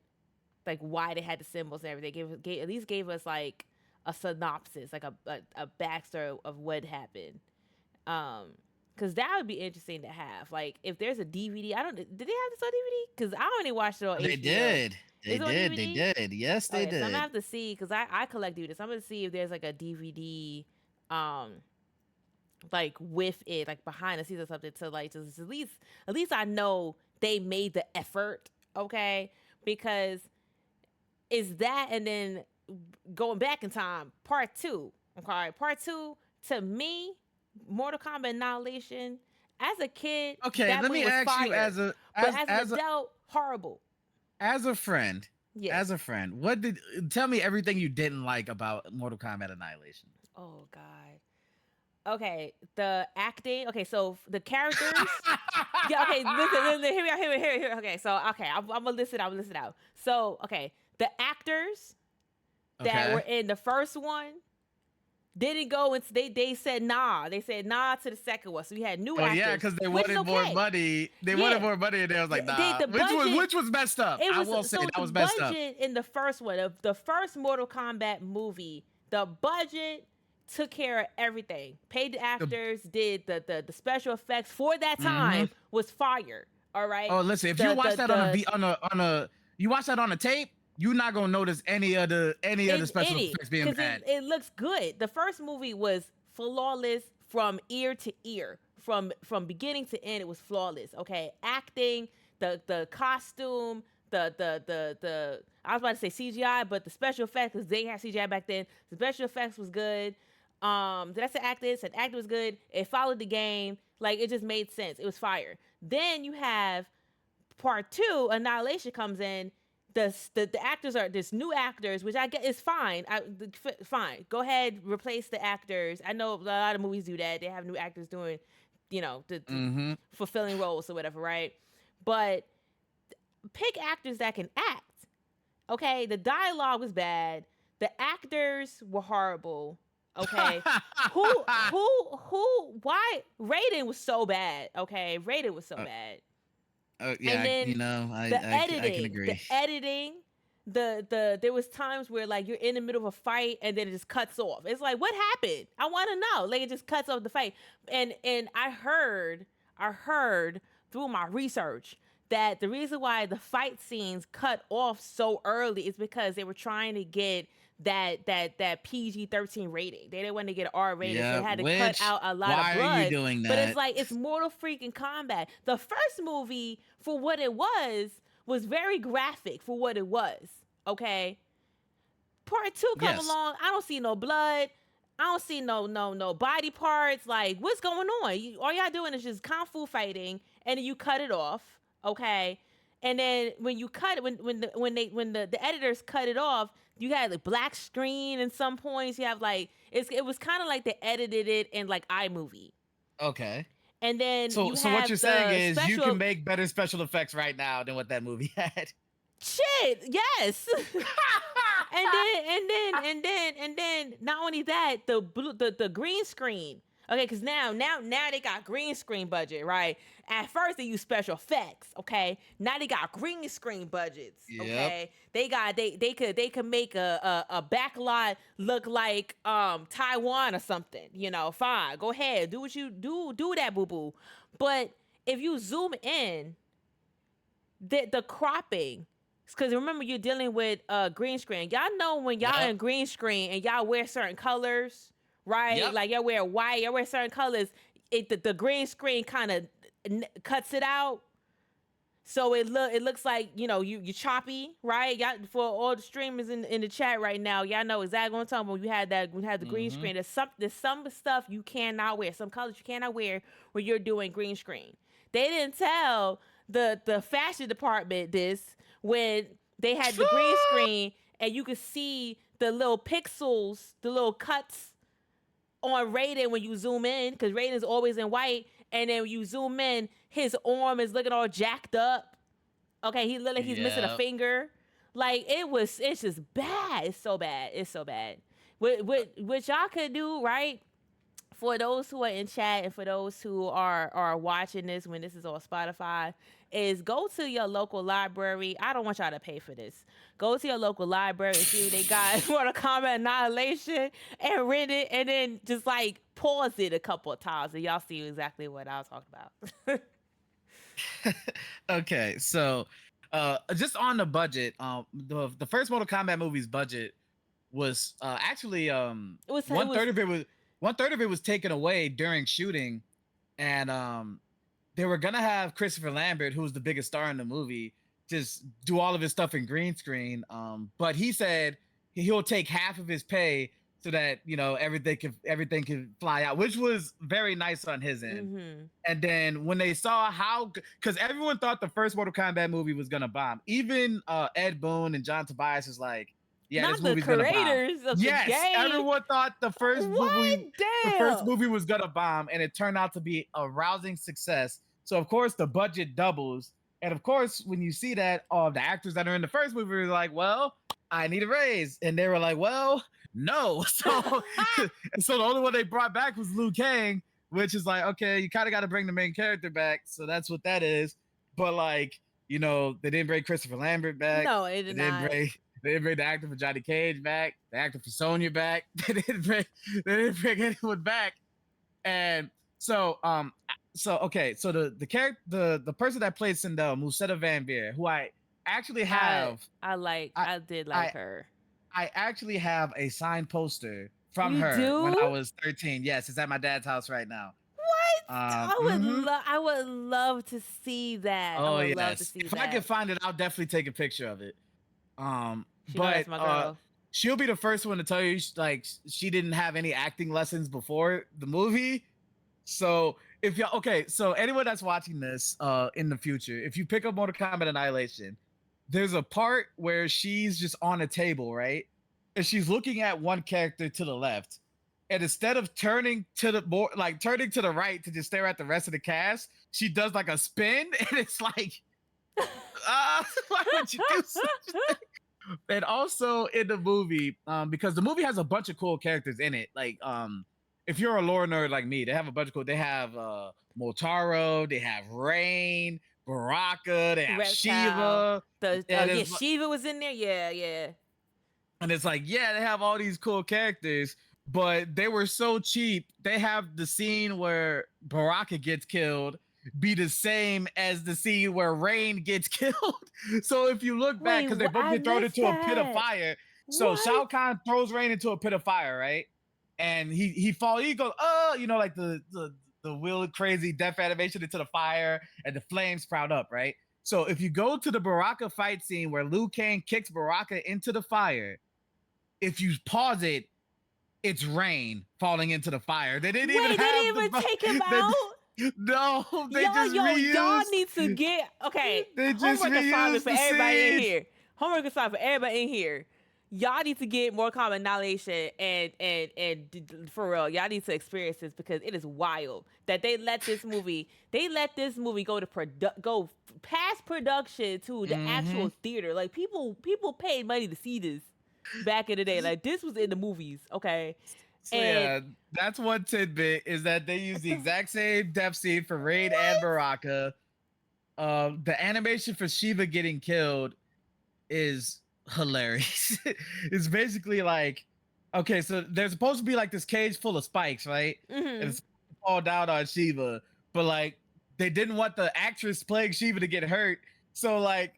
like why they had the symbols and everything. At least gave us like a synopsis, like a backstory of what happened. Because that would be interesting to have. Like, if there's a DVD, I don't. Did they have this on DVD? Because I only watched it on they HBO. did. They Is it on did. They DVD? did. Yes, they Okay, so I'm gonna did. have to see because I collect DVDs. So I'm gonna see if there's like a DVD, um, like with it, like behind the scenes or something to like just at least I know they made the effort. Okay, because it's that and then going back in time, part two. Okay, part two to me Mortal Kombat Annihilation. As a kid, Okay, that let movie me was ask you fire, but as an as a adult, horrible. as a friend, Yeah. what tell me everything you didn't like about Mortal Kombat Annihilation? Oh God. Okay, the acting. Okay, so the characters. Yeah. Okay. Listen. Hear me out. Hear me. Okay. So okay, I'm gonna listen. I'm gonna listen out. So okay, the actors that were Okay. in the first one didn't go and they said nah. They said nah to the second one. So we had new Oh yeah, actors, because they which is wanted more okay. money. They wanted Yeah. more money, and they was like, nah. The budget. Which was messed up. It I was will say so that the was messed up. budget in the first one of the first Mortal Kombat movie. The budget took care of everything. Paid the The, actors, did the special effects for that mm-hmm. time was fire. All right. Oh, listen, if you The watch the that on a the V on a you watch that on a tape, you're not gonna notice any of the special it effects being because bad. it looks good. The first movie was flawless from ear to ear, from beginning to end. It was flawless. Okay, acting, the costume, the I was about to say CGI, but the special effects because they had CGI back then. The special effects was good. Did I say acting? Said acting was good. It followed the game. Like it just made sense. It was fire. Then you have part two, Annihilation comes in. The actors are this new actors, which I get is fine. Fine. Go ahead, replace the actors. I know a lot of movies do that. They have new actors doing, the Mm-hmm. fulfilling roles or whatever, right? But pick actors that can act. Okay, the dialogue was bad. The actors were horrible. Okay, why Raiden was so bad. Okay, Raiden was so bad. And Yeah, then the I can editing, agree. there was times where like you're in the middle of a fight and then it just cuts off. It's like what happened? I want to know. Like it just cuts off the fight. And I heard through my research that the reason why the fight scenes cut off so early is because they were trying to get that PG-13 rating. They didn't want to get an R rating, so Yeah, they had to cut which out a lot of why are you blood. doing But it's that? like it's Mortal freaking Kombat. The first movie, for what it was very graphic for what it was. Okay, part two come Yes. along. I don't see no blood. I don't see no body parts. Like what's going on? All y'all doing is just kung fu fighting, and then you cut it off. Okay, and then when you cut it, when the editors cut it off, you had like black screen in some points. You have like it was kind of like they edited it in like iMovie, Okay. and then you So what you're have saying the is you can special make better special effects right now than what that movie had. shit. Yes. And then not only that, the green screen. Okay, because now they got green screen budget, right? At first they use special effects, okay. Now they got green screen budgets, Yep. okay. They could make a backlot look like Taiwan or something, Fine, go ahead, do what you do that, boo boo. But if you zoom in, the cropping, because remember you're dealing with green screen. Y'all know when y'all Yep. in green screen and y'all wear certain colors, right? Yep. Like y'all wear white, y'all wear certain colors. The green screen kind of cuts it out, so it looks like you choppy, right? Y'all, for all the streamers in the chat right now, y'all know exactly what I'm talking about. When you had the green Mm-hmm. screen. There's some stuff you cannot wear, some colors you cannot wear when you're doing green screen. They didn't tell the fashion department this when they had the green screen and you could see the little pixels, the little cuts on Raiden when you zoom in, because Raiden is always in white, and then when you zoom in, his arm is looking all jacked up. Okay, he look like he's missing a Yep. finger. Like it's just bad. It's so bad. It's so bad. What y'all could do, right? For those who are in chat and for those who are watching this when this is on Spotify, is go to your local library. I don't want y'all to pay for this. Go to your local library and see what they got Mortal Kombat Annihilation and rent it, and then just like pause it a couple of times and y'all see exactly what I was talking about. Okay, so just on the budget, the first Mortal Kombat movie's budget was actually one third of it was taken away during shooting, and they were gonna have Christopher Lambert, who was the biggest star in the movie, just do all of his stuff in green screen. But he said he'll take half of his pay so that everything can fly out, which was very nice on his end. Mm-hmm. And then when they saw because everyone thought the first Mortal Kombat movie was gonna bomb, even Ed Boon and John Tobias was like, yeah, Not this the movie's gonna bomb. creators of the Yes, game. everyone thought the first Damn. movie was gonna bomb, and it turned out to be a rousing success. So of course the budget doubles, and of course when you see that, all the actors that are in the first movie were like, "Well, I need a raise," and they were like, "Well, no." So, so the only one they brought back was Liu Kang, which is like, okay, you kind of got to bring the main character back, so that's what that is. But like, you know, they didn't bring Christopher Lambert back. No, it did not. They didn't bring the actor for Johnny Cage back, the actor for Sonya back. They didn't bring anyone back. And so okay, so the character, the person that played Sindel, Musetta Van Veer, who I actually have, I did like her. I actually have a signed poster from You her do? when I was 13. Yes, it's at my dad's house right now. What? I would love to see that. Oh, I would love to see if that. I can find it, I'll definitely take a picture of it. That's my girl. She'll be the first one to tell you like she didn't have any acting lessons before the movie. So if y'all so anyone that's watching this in the future, if you pick up Mortal Kombat Annihilation, there's a part where she's just on a table, right? And she's looking at one character to the left. And instead of turning to the right to just stare at the rest of the cast, she does like a spin, and it's like, why would you do such a thing? And also in the movie, because the movie has a bunch of cool characters in it. Like, if you're a lore nerd like me, they have a bunch of cool. They have Motaro, they have Rain, Baraka, they have Reptile. Shiva. Shiva was in there. Yeah. And it's like, yeah, they have all these cool characters, but they were so cheap. They have the scene where Baraka gets killed be the same as the scene where Rain gets killed. So if you look back, because they both get thrown into a pit of fire. So Shao Kahn throws Rain into a pit of fire, right? And he falls, he goes, you know, like the real crazy death animation into the fire, and the flames sprout up, right? So if you go to the Baraka fight scene where Liu Kang kicks Baraka into the fire, if you pause it, it's Rain falling into the fire. They didn't even take him out. No, they just reused. Y'all need to get They just homework assignment reused for the everybody in scene. here. Homework assignment for everybody in here. Y'all need to get more Kombat Annihilation and for real, y'all need to experience this because it is wild that they let this movie go past production to the actual theater. Like people paid money to see this back in the day. Like this was in the movies, okay? So yeah, that's one tidbit is that they use the exact same death scene for Raid and Baraka. The animation for Shiva getting killed is hilarious. It's basically like, okay, so there's supposed to be like this cage full of spikes, right? And it's fall down on Shiva, but like they didn't want the actress playing Shiva to get hurt, so like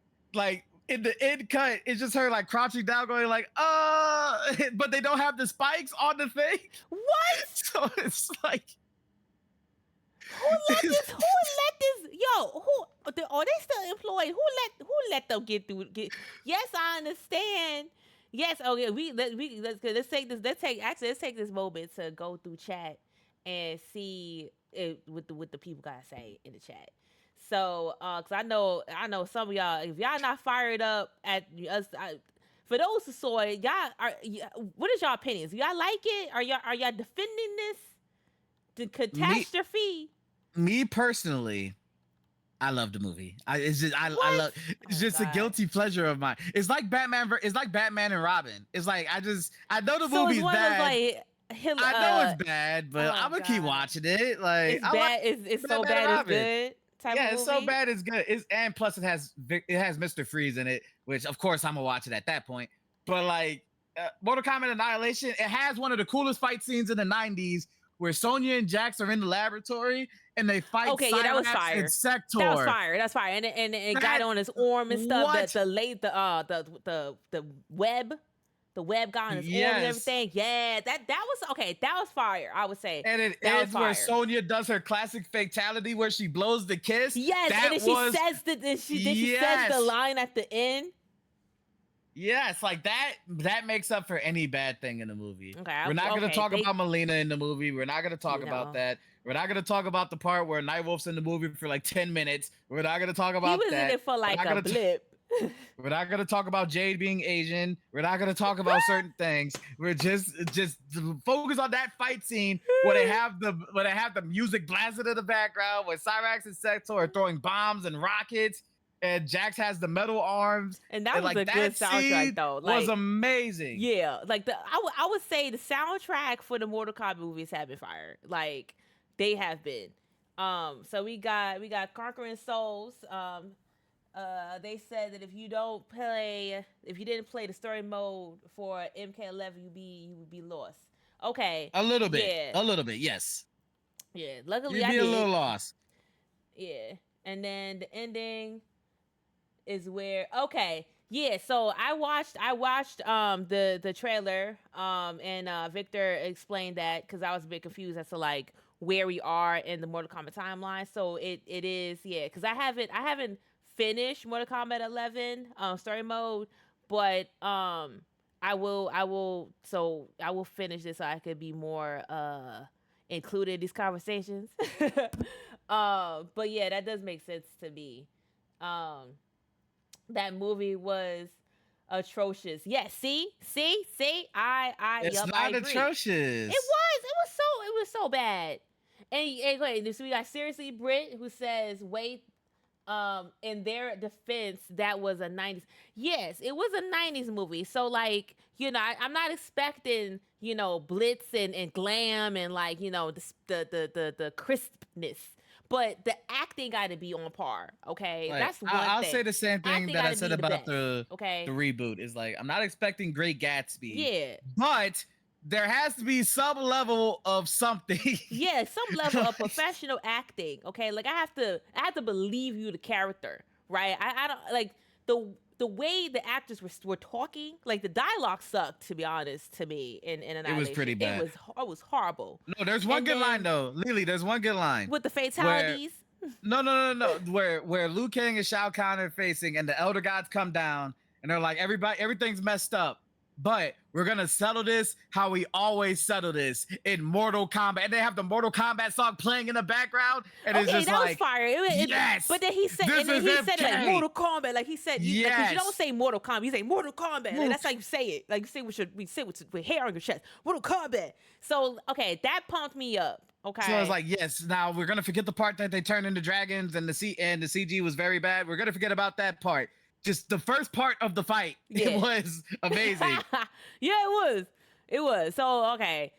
in the end cut, it's just her like crouching down, going like, but they don't have the spikes on the thing. What? So it's like, who let this? Yo, are they still employed? Who let them get through? Yes, I understand. Yes, okay. Let's take this moment to go through chat and see what the people gotta say in the chat. So, cause I know some of y'all, if y'all not fired up at us, for those who saw it, what is y'all opinions? Do y'all like it? Are y'all defending this? The catastrophe? Me personally, I love the movie. It's just a guilty pleasure of mine. It's like Batman and Robin. It's like I know the movie's bad. I know it's bad, but I'm gonna keep watching it. Like it's bad. It's so bad it's good. It's so bad it's good. And plus it has Mr. Freeze in it, which of course I'm gonna watch it at that point. But like Mortal Kombat Annihilation, it has one of the coolest fight scenes in the 90s where Sonya and Jax are in the laboratory and they fight. Okay, yeah, that was fire. And Sector. That was fire. That's fire. And it got on his arm and stuff. What? The web got on his arm and everything. Yeah, that was okay. That was fire, I would say. And it ends where Sonya does her classic fatality where she blows the kiss. Yes, and then she says the line at the end. Yes, like that makes up for any bad thing in the movie. Okay, we're not going to talk about Melina in the movie. We're not going to talk about that. We're not going to talk about the part where Nightwolf's in the movie for like 10 minutes. We're not going to talk about that. He was in it for like a blip. We're not gonna talk about Jade being Asian. We're not gonna talk about certain things. We're just focus on that fight scene where they have the music blasted in the background, where Cyrax and Sector are throwing bombs and rockets, and Jax has the metal arms. And that and, was like, a good that soundtrack, scene though. was Like, amazing. yeah, like I would say the soundtrack for the Mortal Kombat movies have been fire. Like, they have been. So we got Conquering Souls. They said that if you didn't play the story mode for MK11, you would be lost. Okay. A little bit. Yeah. A little bit, yes. Yeah. Luckily, You'd I be did. a little lost. Yeah. And then the ending is where yeah, so I watched the trailer and Victor explained that because I was a bit confused as to like where we are in the Mortal Kombat timeline. So it is, yeah, because I haven't finished Mortal Kombat 11 story mode, but I will finish this so I could be more included in these conversations. But yeah, that does make sense to me. That movie was atrocious. Yes, see, It's yup, not I agree. atrocious. It was so bad. And wait, so we got Seriously Brit who says, wait, in their defense, that was a 90s. Yes, it was a 90s movie. So like, I'm not expecting, blitz and glam and like, the crispness. But the acting got to be on par, okay? Like, That's one I'll thing. say the same thing Acting that I gotta said be the about best, okay? the reboot. Is like, I'm not expecting Great Gatsby. Yeah. But there has to be some level of something. Yeah, some level of professional acting, okay? Like I have to believe you the character, right? I don't like the way the actors were talking, like the dialogue sucked, to be honest, to me in Annihilation. It was pretty bad. It was horrible. No, there's one good line though. Lily, there's one good line. With the fatalities. No. Where Liu Kang and Shao Kahn are facing and the Elder Gods come down and they're like, everything's messed up. But we're gonna settle this how we always settle this in Mortal Kombat. And they have the Mortal Kombat song playing in the background, and it's just that like, was fire. Yes. But then he said, it like Mortal Kombat, like he said, Yes. because you don't say Mortal Kombat, you say Mortal Kombat. Like, that's how you say it. Like you say with hair on your chest, Mortal Kombat. So that pumped me up. Okay. So I was like, yes. Now we're gonna forget the part that they turn into dragons and the CG was very bad. We're gonna forget about that part. Just the first part of the fight, It was amazing. Yeah, it was. So okay,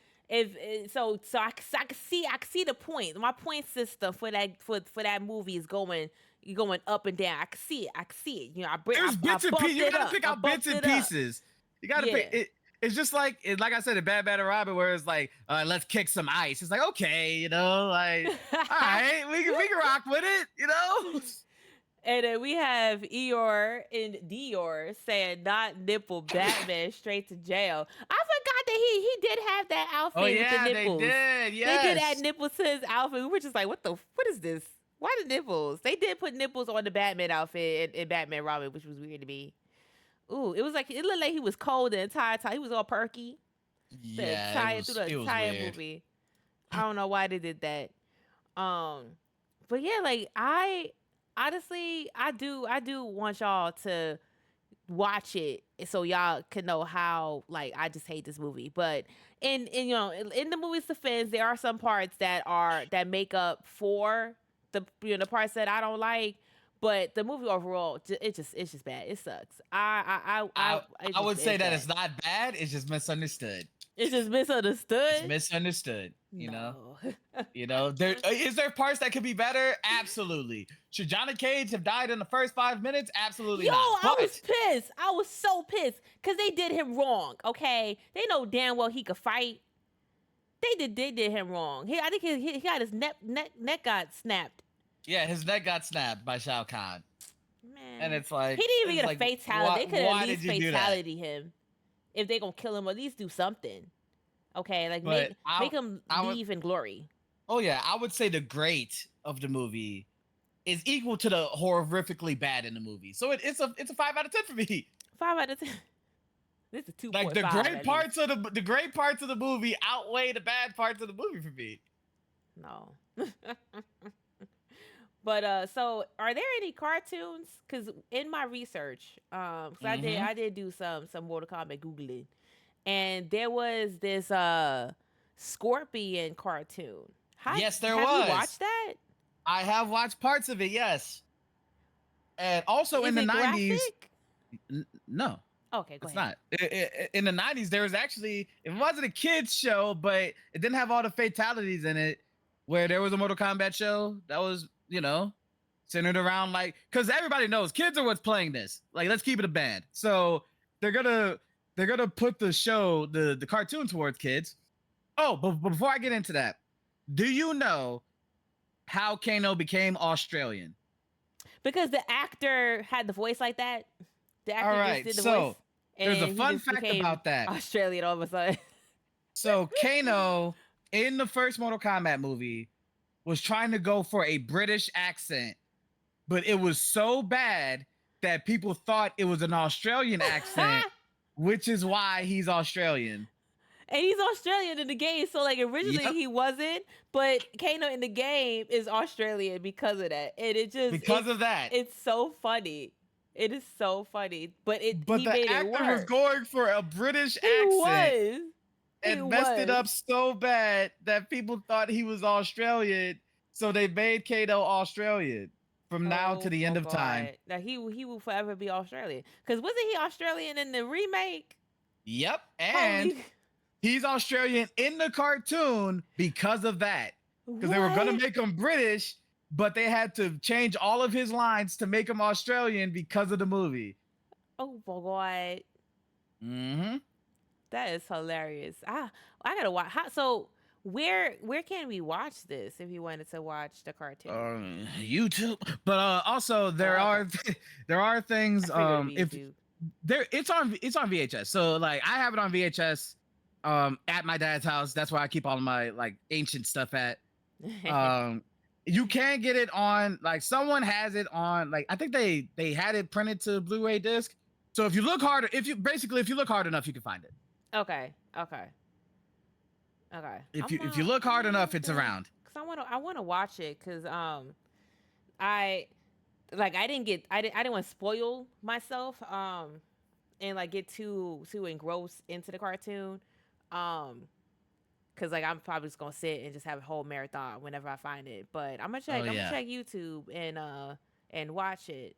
so I can see the point. My point system for that movie is going up and down. I can see it. There's bits and pieces. You gotta pick out bits and pieces. You gotta pick it. It's just like I said in Bad Bad Robin, where it's like, let's kick some ice. It's like, okay, like, all right, we can rock with it, And then we have Eeyore and Dior saying, "Not nipple Batman straight to jail." I forgot that he did have that outfit with the nipples. They did. Yes. They did add nipples to his outfit. We were just like, what is this? Why the nipples? They did put nipples on the Batman outfit in Batman Robin, which was weird to me. Ooh, it looked like he was cold the entire time. He was all perky. Yeah, through the entire movie. I don't know why they did that. But yeah, like honestly, I do want y'all to watch it so y'all can know how like I just hate this movie. But in the movie's defense, there are some parts that make up for the parts that I don't like. But the movie overall, it's just bad. It sucks. I would say that it's not bad. It's just misunderstood. It's just misunderstood. It's misunderstood. No. Is there parts that could be better? Absolutely. Should Johnny Cage have died in the first 5 minutes? Absolutely not. I was pissed. I was so pissed because they did him wrong. Okay, they know damn well he could fight. They did him wrong. I think he got his neck got snapped. Yeah, his neck got snapped by Shao Kahn. Man, and it's like he didn't even get a fatality. They could at least fatality him. If they gonna kill him, at least do something. Okay, like make him leave in glory. Oh yeah, I would say the great of the movie is equal to the horrifically bad in the movie. So it's a 5 out of 10 for me. 5 out of 10. This is 2.5. Like the great parts of the movie outweigh the bad parts of the movie for me. No. But so are there any cartoons? Because in my research, so Mm-hmm. I did do some Mortal Kombat googling, and there was this Scorpion cartoon. Yes, there Have you was. watched that? I have watched parts of it. Yes, and also in Is the it '90s. graphic? No, Okay, go it's ahead. not. In the '90s, there was actually it wasn't a kids show, but it didn't have all the fatalities in it. Where there was a Mortal Kombat show that was, centered around like because everybody knows kids are what's playing this. Like, let's keep it a band. So they're gonna they're gonna put the show the cartoon towards kids. Oh, but before I get into that, do you know how Kano became Australian? Because the actor had the voice like that. The All actor just right, did the voice, so there's a and he fun just fact became about that. Australian all of a sudden. So Kano in the first Mortal Kombat movie was trying to go for a British accent, but it was so bad that people thought it was an Australian accent, which is why he's Australian. And he's Australian in the game, so like originally Yep. he wasn't, but Kano in the game is Australian because of that, and Because of that. it's so funny. It is so funny, but But he the made it actor was work. going for a British He accent was, he and messed it was. up so bad that people thought he was Australian. So they made Kano Australian from now to Oh the my end of time. god! Now he will forever be Australian. Because wasn't he Australian in the remake? Yep. And Holy, he's Australian in the cartoon because of that. Because they were going to what? make him British, but they had to change all of his lines to make him Australian because of the movie. Oh my god! Mm-hmm. That is hilarious. I gotta watch. So where can we watch this if you wanted to watch the cartoon? YouTube, but also there Oh, are okay. there are things I figured it'd be if YouTube. there it's on VHS. So like I have it on VHS at my dad's house. That's where I keep all of my like ancient stuff at. Um you can get it on like someone has it on like I think they had it printed to Blu-ray disc. So if you look harder, if you look hard enough, you can find it. Okay. Okay. Okay. If you look hard enough, it's around. Cause I wanna watch it because I I didn't want to spoil myself and like get too engrossed into the cartoon because like I'm probably just gonna sit and just have a whole marathon whenever I find it. But Oh I'm gonna yeah. check YouTube and watch it.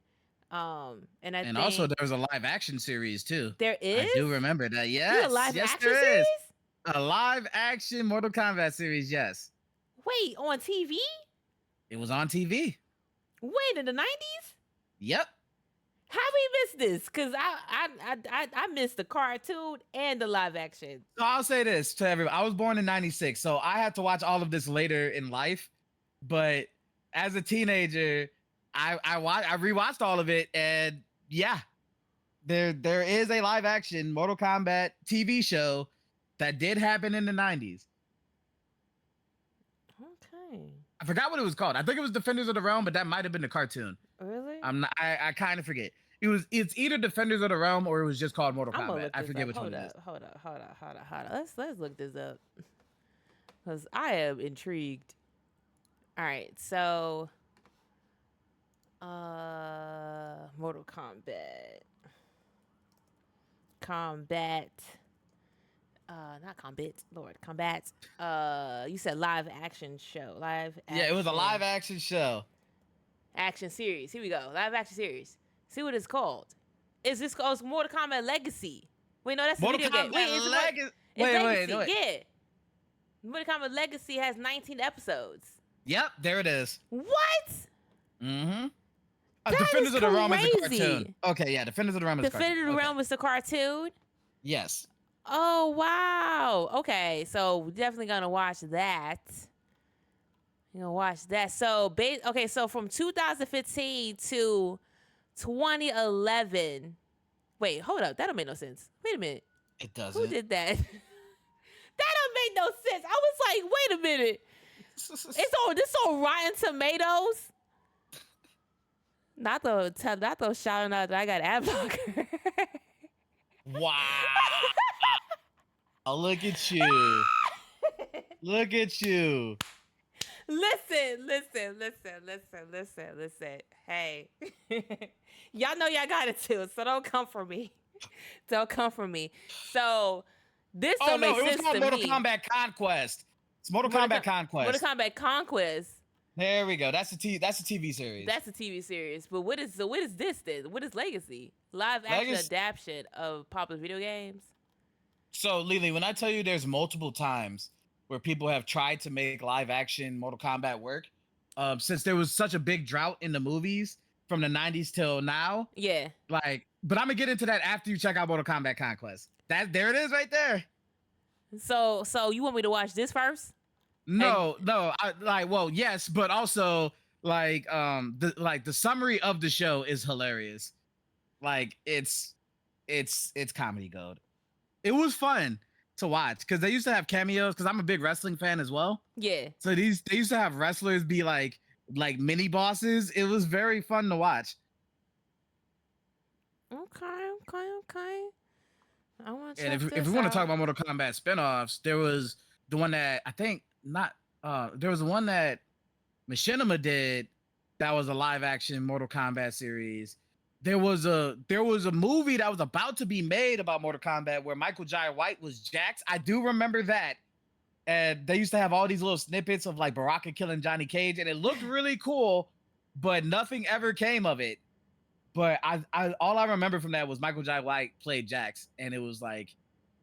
And I And also think there's a live action series too. there I do is remember that. there's Yes. a live Yes, action there is. series. A live action Mortal Kombat series, yes. Wait, on TV? It was on TV. Wait, in the 90s? Yep. How we missed this? Cause I missed the cartoon and the live action. So I'll say this to everyone. I was born in 96, so I had to watch all of this later in life. But as a teenager, I rewatched all of it, and yeah, there is a live action Mortal Kombat TV show that did happen in the 90s. Okay. I forgot what it was called. I think it was Defenders of the Realm, but that might have been the cartoon. Really? I kind of forget. It's either Defenders of the Realm or it was just called Mortal I'm gonna Kombat. look I this forget up. which one it is. Hold up. Let's look this up. Cause I am intrigued. All right, so Mortal Kombat. Not Combat, Lord, Combat. You said live action show. Yeah, it was a live action show. action series. Here we go. Live action series. See what it's called. Is this called Mortal Kombat Legacy? Wait, no, that's a Mortal video game. Wait, Kombat it's Legacy. Legacy. Wait. Yeah. Mortal Kombat Legacy has 19 episodes. Yep, there it is. What? Mm-hmm. That Defenders is of the Realm is a crazy. cartoon. Okay, yeah, Defenders of the Realm is a cartoon. Definitive Okay. Realm was the cartoon. Yes. Oh wow. Okay, so we're definitely gonna watch that. You're gonna watch that. So okay, so from 2015 to 2011. Wait, hold up. That don't make no sense. Wait a minute. It doesn't. Who did that? That don't make no sense. I was like, wait a minute. This on Rotten Tomatoes. Not though shouting out that I got ad blocker. Wow. Look at you. Look at you. listen. Hey, y'all know y'all got it too, so don't come for me. Don't come for me. So this Oh don't no, make it was sense called to Mortal me. Kombat Conquest. It's Mortal Mortal, Kombat Mortal Conquest. Kombat Conquest. There we go. That's the TV series. That's a TV series. But what is this then? What is Legacy? Live action Legacy. adaptation of popular video games? So, Lily, when I tell you there's multiple times where people have tried to make live action Mortal Kombat work, since there was such a big drought in the movies from the 90s till now, Yeah. like, but I'm gonna get into that after you check out Mortal Kombat Conquest. There it is right there. So you want me to watch this first? No, well, yes, but also the summary of the show is hilarious. Like it's comedy gold. It was fun to watch because they used to have cameos because I'm a big wrestling fan as well. Yeah. So they used to have wrestlers be like mini bosses. It was very fun to watch. Okay. I want to check And this if we want to talk out. about Mortal Kombat spinoffs, there was the one that I think not there was the one that Machinima did that was a live action Mortal Kombat series. There was a movie that was about to be made about Mortal Kombat where Michael Jai White was Jax. I do remember that. And they used to have all these little snippets of like Baraka killing Johnny Cage, and it looked really cool, but nothing ever came of it. But I all I remember from that was Michael Jai White played Jax, and it was like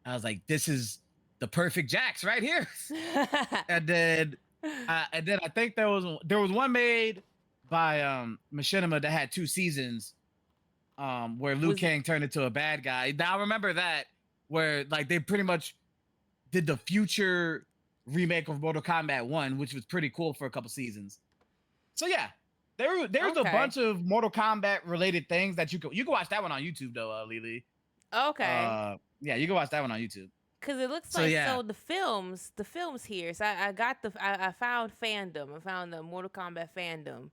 I was like, this is the perfect Jax right here. And then I think there was one made by Machinima that had 2 seasons where Liu Kang turned into a bad guy. Now I remember that where like they pretty much did the future remake of Mortal Kombat 1, which was pretty cool for a couple seasons. So yeah, there's a bunch of Mortal Kombat related things that you can watch that one on YouTube though, Lily. Okay. Yeah, you can watch that one on YouTube. Cause it looks like so the films here. So I found fandom. I found the Mortal Kombat fandom,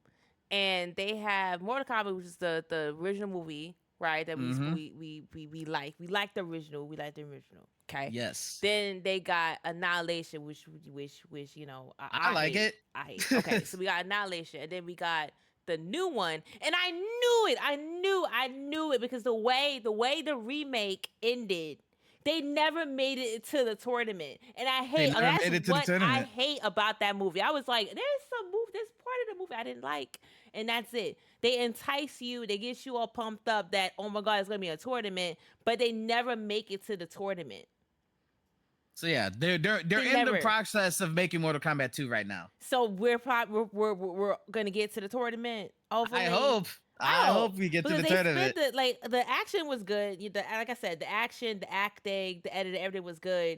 and they have Mortal Kombat, which is the original movie, right? That we like. We like the original. We like the original. Okay. Yes. Then they got Annihilation, which you know I like hate. it. I hate. Okay, so we got Annihilation, and then we got the new one, and I knew it. I knew it because the way the remake ended. They never made it to the tournament, and I hate. That's what I hate about that movie. I was like, "There's part of the movie I didn't like," and that's it. They entice you, they get you all pumped up that oh my god, it's gonna be a tournament, but they never make it to the tournament. So yeah, they're in the process of making Mortal Kombat 2 right now. So we're gonna get to the tournament. Hopefully. I hope we get to the tournament. The action was good. Like I said, the action, the acting, the editing, everything was good.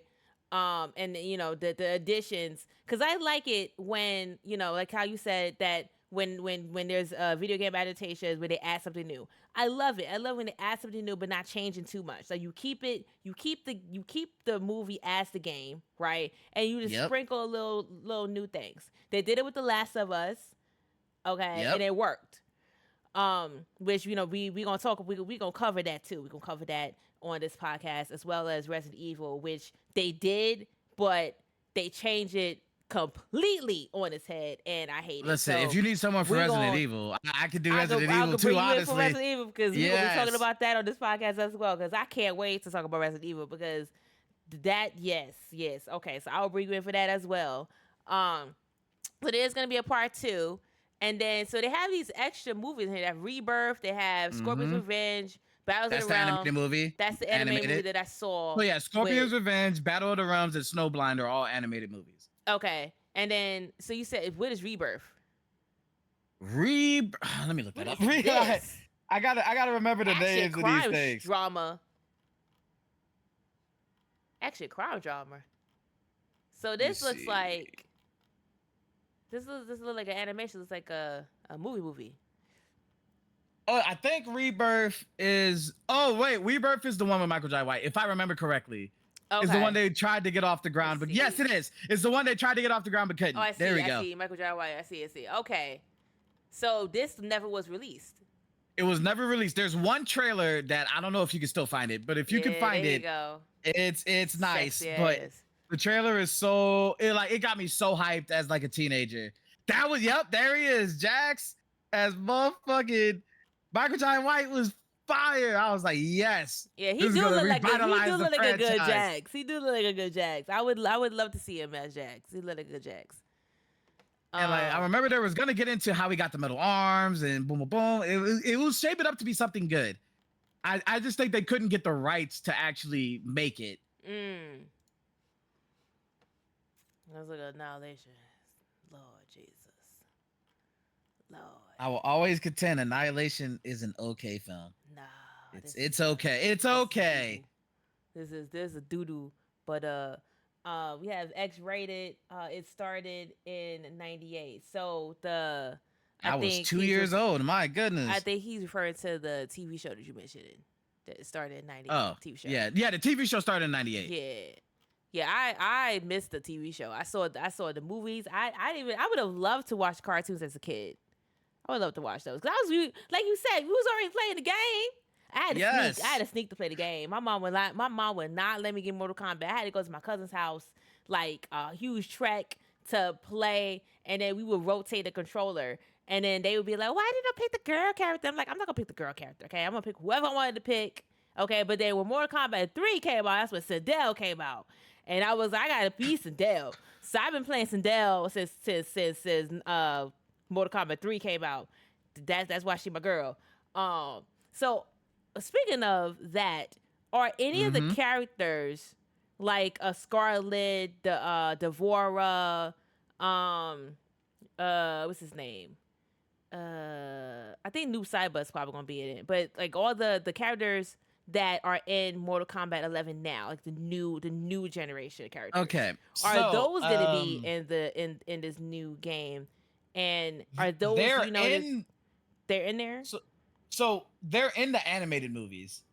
And you know the additions, because I like it when like how you said that when there's video game adaptations where they add something new. I love it. I love when they add something new but not changing too much. So you keep the movie as the game, right? And you just sprinkle little new things. They did it with The Last of Us, okay, and it worked. Which we gonna talk. We gonna cover that too. We gonna cover that on this podcast, as well as Resident Evil, which they did, but they changed it completely on its head, and I hate it. Listen, if you need someone for Resident Evil, I could do Resident Evil too. Honestly, for Resident Evil because we gonna be talking about that on this podcast as well. Because I can't wait to talk about Resident Evil because that yes. Okay, so I'll bring you in for that as well. So there's gonna be a part 2. And then, so they have these extra movies here. They have Rebirth. They have Scorpion's Revenge, Battles of the Realms. That's the animated movie. That's the animated movie that I saw. Oh yeah, Scorpion's Revenge, Battle of the Realms, and Snowblind are all animated movies. Okay, and then so you said, what is Rebirth? Let me look that up. I gotta remember the names of these things. Drama. Action crime drama. So this looks like. This looks like an animation. It's like a movie. Oh, I think Rebirth is. Oh wait, Rebirth is the one with Michael Jai White, if I remember correctly. Okay. Is the one they tried to get off the ground, but yes, it is. It's the one they tried to get off the ground but couldn't. Oh, I see. There we go. I see Michael Jai White. I see. Okay, so this never was released. It was never released. There's one trailer that I don't know if you can still find it, but if you can find it, it's nice. But the trailer is it got me so hyped as like a teenager. That was, yep, there he is, Jax as motherfucking Michael Jai White was fire. I was like, yes, Yeah, this is gonna revitalize he do the look like a good franchise. Jax. He do look like a good Jax. I would love to see him as Jax. He look like a good Jax. And like I remember there was gonna get into how he got the metal arms and boom boom boom. It was shaping up to be something good. I just think they couldn't get the rights to actually make it. That's like Annihilation. Lord Jesus. Lord. I will always contend Annihilation is an okay film. Nah. It's okay. It's okay. This is a doo doo. But we have X rated. It started in '98. So I was 2 years old. My goodness. I think he's referring to the TV show that you mentioned. That started in '98. Oh, TV show. Yeah, the TV show started in '98. Yeah. I missed the TV show. I saw the movies. I would have loved to watch cartoons as a kid. I would love to watch those because like you said, we was already playing the game. I had to sneak to play the game. My mom would not let me get Mortal Kombat. I had to go to my cousin's house, like a huge trek to play, and then we would rotate the controller. And then they would be like, "Why did I pick the girl character?" I'm like, "I'm not gonna pick the girl character. Okay, I'm gonna pick whoever I wanted to pick." Okay, but then when Mortal Kombat 3 came out, that's when Sindel came out, and I gotta be Sindel. So I've been playing Sindel since Mortal Kombat 3 came out. That's why she my girl. So speaking of that, are any of the characters like a Scarlet, the Devora, what's his name? I think Noob Saibot's probably gonna be in it, but like all the characters that are in Mortal Kombat 11 now, like the new generation characters. Okay, are those gonna be in this new game? And are those they're in there? So they're in the animated movies.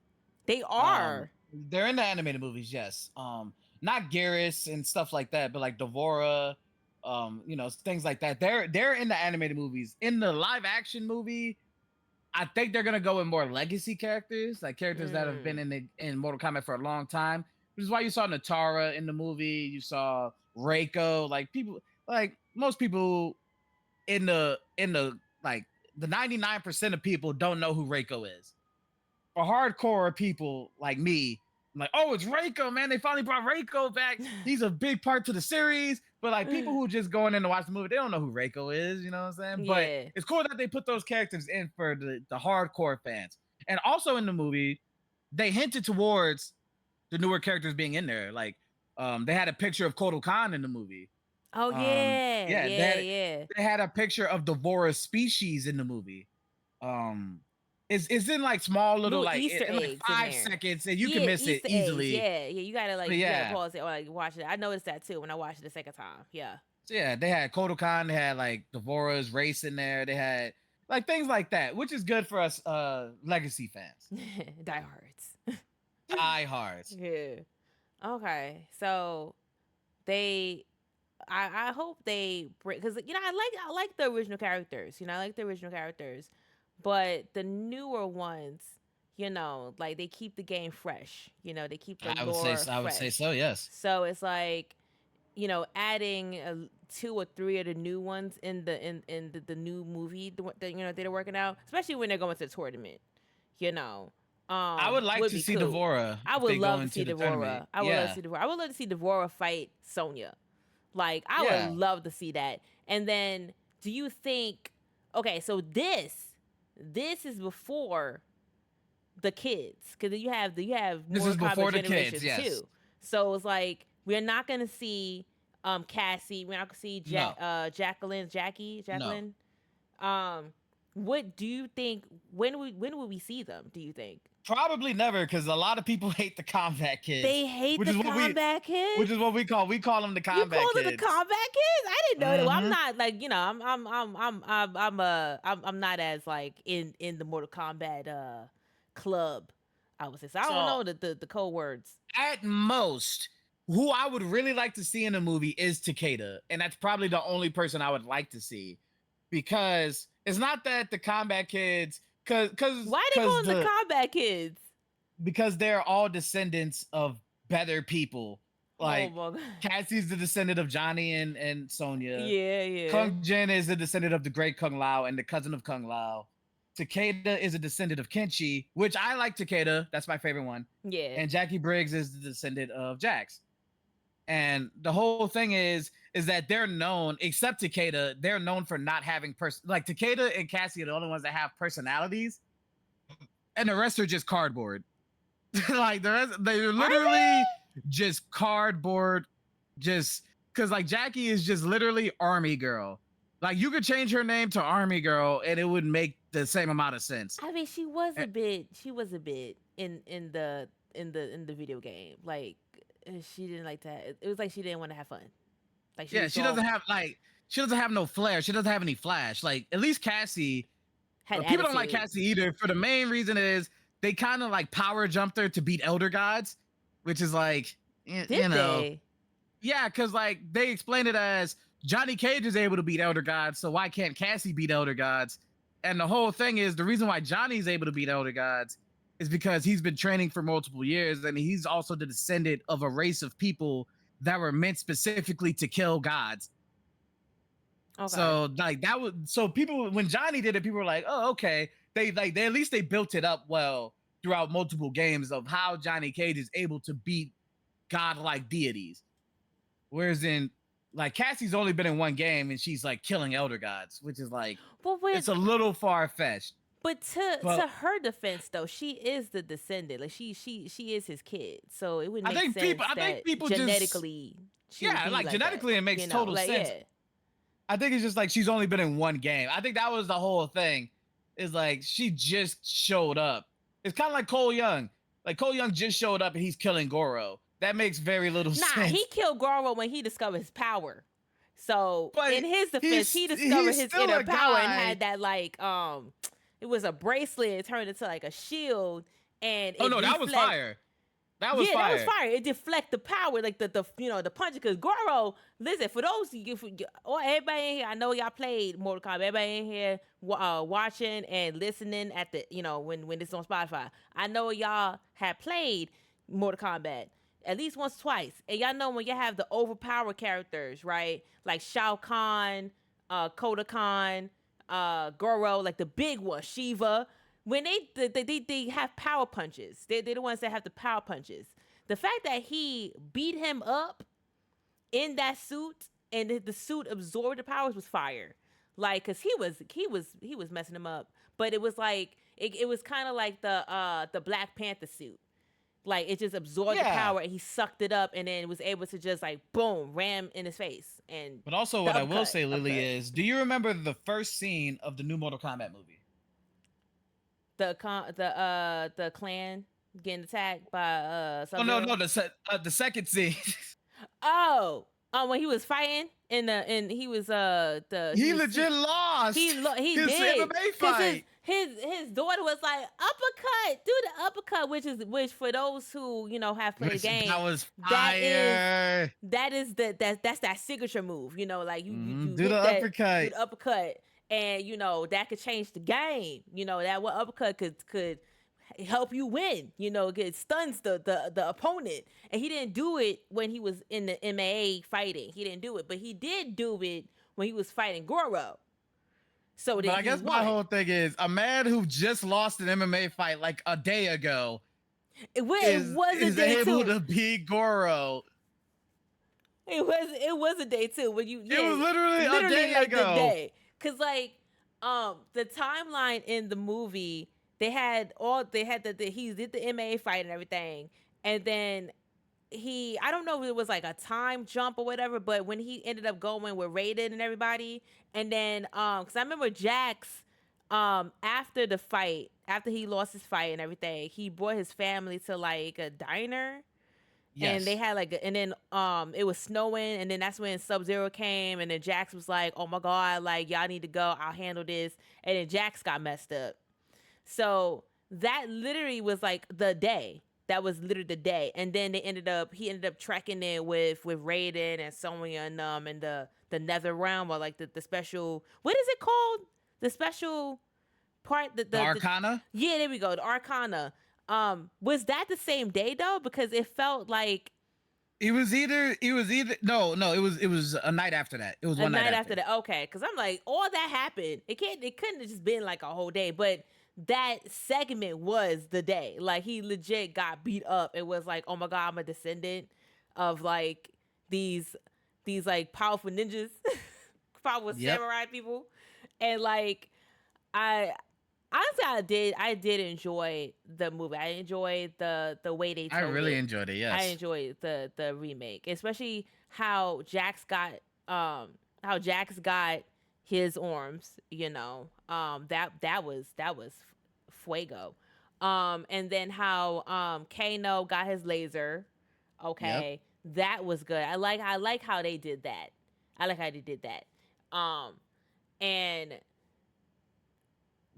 They are. They're in the animated movies, yes. Not Garrus and stuff like that, but like Devora, things like that. They're in the animated movies. In the live action movie, I think they're gonna go with more legacy characters, like characters that have been in Mortal Kombat for a long time. Which is why you saw Natara in the movie. You saw Reiko. Like most people in the like the 99% of people don't know who Reiko is. For hardcore people like me, I'm like, oh, it's Reiko, man. They finally brought Reiko back. He's a big part to the series. But like people who just going in to watch the movie, they don't know who Reiko is, you know what I'm saying? Yeah. But it's cool that they put those characters in for the hardcore fans. And also in the movie, they hinted towards the newer characters being in there. Like they had a picture of Kotal Khan in the movie. Oh yeah. They had a picture of Devora's species in the movie. It's in like small little like Easter eggs like 5 seconds, and you can miss Easter it easily. Eggs. Yeah, you gotta pause it or like watch it. I noticed that too when I watched it the second time. Yeah. So yeah, they had Kotal Khan, they had like Devora's race in there, they had like things like that, which is good for us legacy fans. Diehards. Diehards. Yeah. Okay, so I hope they bring, because I like the original characters. I like the original characters, but the newer ones, like they keep the game fresh. They keep the lore fresh. I would say so. Yes. So it's like, adding 2 or 3 of the new ones in the new movie that they're working out, especially when they're going to the tournament. I would like to see cool. Devora. I would love to see Devora. I would love to see Devora. I would love to see Devora fight Sonya. Like, I would love to see that. And then, do you think? Okay, so this is before the kids, because you have this is before the kids, yes. too. So it's like we're not gonna see Cassie. We're not gonna see Jacqueline. No. What do you think? When will we see them? Do you think? Probably never, because a lot of people hate the Kombat kids. They hate the Kombat kids, which is what we call them the Kombat kids. You call them the Kombat kids? I didn't know that. Well, I'm not like I'm not as like in the Mortal Kombat club. I would say so. I don't know the code words. At most, who I would really like to see in a movie is Takeda, and that's probably the only person I would like to see, because it's not that the Kombat kids. Cause why they call them the Kombat kids? Because they're all descendants of better people Oh Like my god. Cassie's the descendant of Johnny and Sonya. Yeah, yeah. Kung Jin is the descendant of the great Kung Lao and the cousin of Kung Lao. Takeda is a descendant of Kenshi, which I like Takeda. That's my favorite one. Yeah. And Jackie Briggs is the descendant of Jax. And the whole thing is that they're known, except Takeda, they're known for not having like Takeda and Cassie are the only ones that have personalities, and the rest are just cardboard. Like the rest, they're literally just cardboard, just because like Jackie is just literally Army Girl. Like you could change her name to Army Girl and it would make the same amount of sense. I mean, she was a bit in the video game. Like she didn't like that. It was like she didn't want to have fun. Like she doesn't have no flair. She doesn't have any flash. Like at least Cassie, people don't like Cassie either. For the main reason is they kind of like power jumped her to beat Elder Gods, which is like They? Yeah, because like they explained it as Johnny Cage is able to beat Elder Gods, so why can't Cassie beat Elder Gods? And the whole thing is the reason why Johnny's able to beat Elder Gods is because he's been training for multiple years, and he's also the descendant of a race of people that were meant specifically to kill gods. Okay. So like that was people when Johnny did it, people were like, oh, okay. They at least they built it up well throughout multiple games of how Johnny Cage is able to beat godlike deities. Whereas in like Cassie's only been in one game and she's like killing elder gods, which is like it's a little far fetched. But to her defense though, she is the descendant. Like she is his kid. So it would make sense. I think people genetically genetically it makes total sense. Yeah. I think it's just like she's only been in one game. I think that was the whole thing. Is like she just showed up. It's kind of like Cole Young. Like Cole Young just showed up and he's killing Goro. That makes very little sense. Nah, he killed Goro when he discovered his power. So but in his defense, he discovered his inner power and had that like it was a bracelet. It turned into like a shield and that was fire. That was fire. That was fire. It deflect the power, like the punch. Because Goro, listen, for those everybody in here, I know y'all played Mortal Kombat. Everybody in here watching and listening at the when this is on Spotify. I know y'all have played Mortal Kombat at least once, twice, and y'all know when you have the overpowered characters, right? Like Shao Kahn, Koda Kahn, Goro, like the big one, Shiva. When they have power punches, they're the ones that have the power punches. The fact that he beat him up in that suit and the suit absorbed the powers was fire. Like, cause he was messing him up, but it was like it was kind of like the Black Panther suit. Like it just absorbed the power and he sucked it up and then was able to just like boom ram in his face. And but also what I will say, Lily, is do you remember the first scene of the new Mortal Kombat movie? The clan getting attacked by Sub-Zero? No, the second scene. When he was fighting he was he legit lost. He did MMA fight. His daughter was like uppercut, do the uppercut, which for those who have played the game, that was fire. That's that signature move. Like you do the uppercut. Do the uppercut. And that could change the game. That one uppercut could help you win. It stuns the opponent. And he didn't do it when he was in the MMA fighting. He didn't do it, but he did do it when he was fighting Goro. So but I guess my whole thing is a man who just lost an MMA fight like a day ago is able to beat Goro. It was a day too. When it was literally a day like ago. The day. Cause like the timeline in the movie, he did the MMA fight and everything, and then I don't know if it was like a time jump or whatever, but when he ended up going with Raiden and everybody, and then cause I remember Jax after the fight, after he lost his fight and everything, he brought his family to like a diner. Yes. And they had and then it was snowing, and then that's when Sub-Zero came, and then Jax was like, oh my God, like y'all need to go, I'll handle this. And then Jax got messed up. So that literally was like the day. That was literally the day. And then he ended up trekking it with Raiden and Sonya and the Nether Realm, or like the special, what is it called? The special part, the Arcana? Yeah, there we go. The Arcana. Was that the same day though? Because it felt like It was either no, it was a night after that. It was A one night night after. after that. Okay, because I'm like, all that happened. It couldn't have just been like a whole day, but that segment was the day. Like he legit got beat up. It was like, oh my god, I'm a descendant of like these like powerful ninjas, powerful Yep. samurai people, and like I honestly I did enjoy the movie. I enjoyed the way they I told really it. enjoyed it. I Yes. enjoyed the remake, especially how Jax got his arms, that was fuego. And then how Kano got his laser. Yep. Okay, that was good. I like how they did that. I like how they did that. And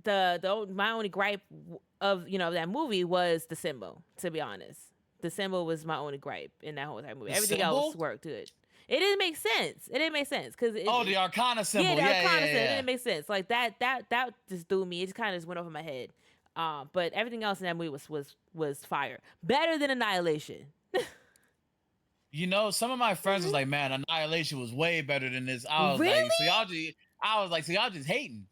the my only gripe of that movie was the symbol. To be honest, the symbol was my only gripe in that whole entire movie. The Everything else symbol? worked good. It didn't make sense. It didn't make sense because Oh, the Arcana yeah, symbol. the Yeah, Arcana yeah, symbol. It yeah. didn't make sense. Like that just threw me. It just kind of just went over my head. But everything else in that movie was fire. Better than Annihilation. Some of my friends was like, "Man, Annihilation was way better than this." I was Really? like, so y'all just hating."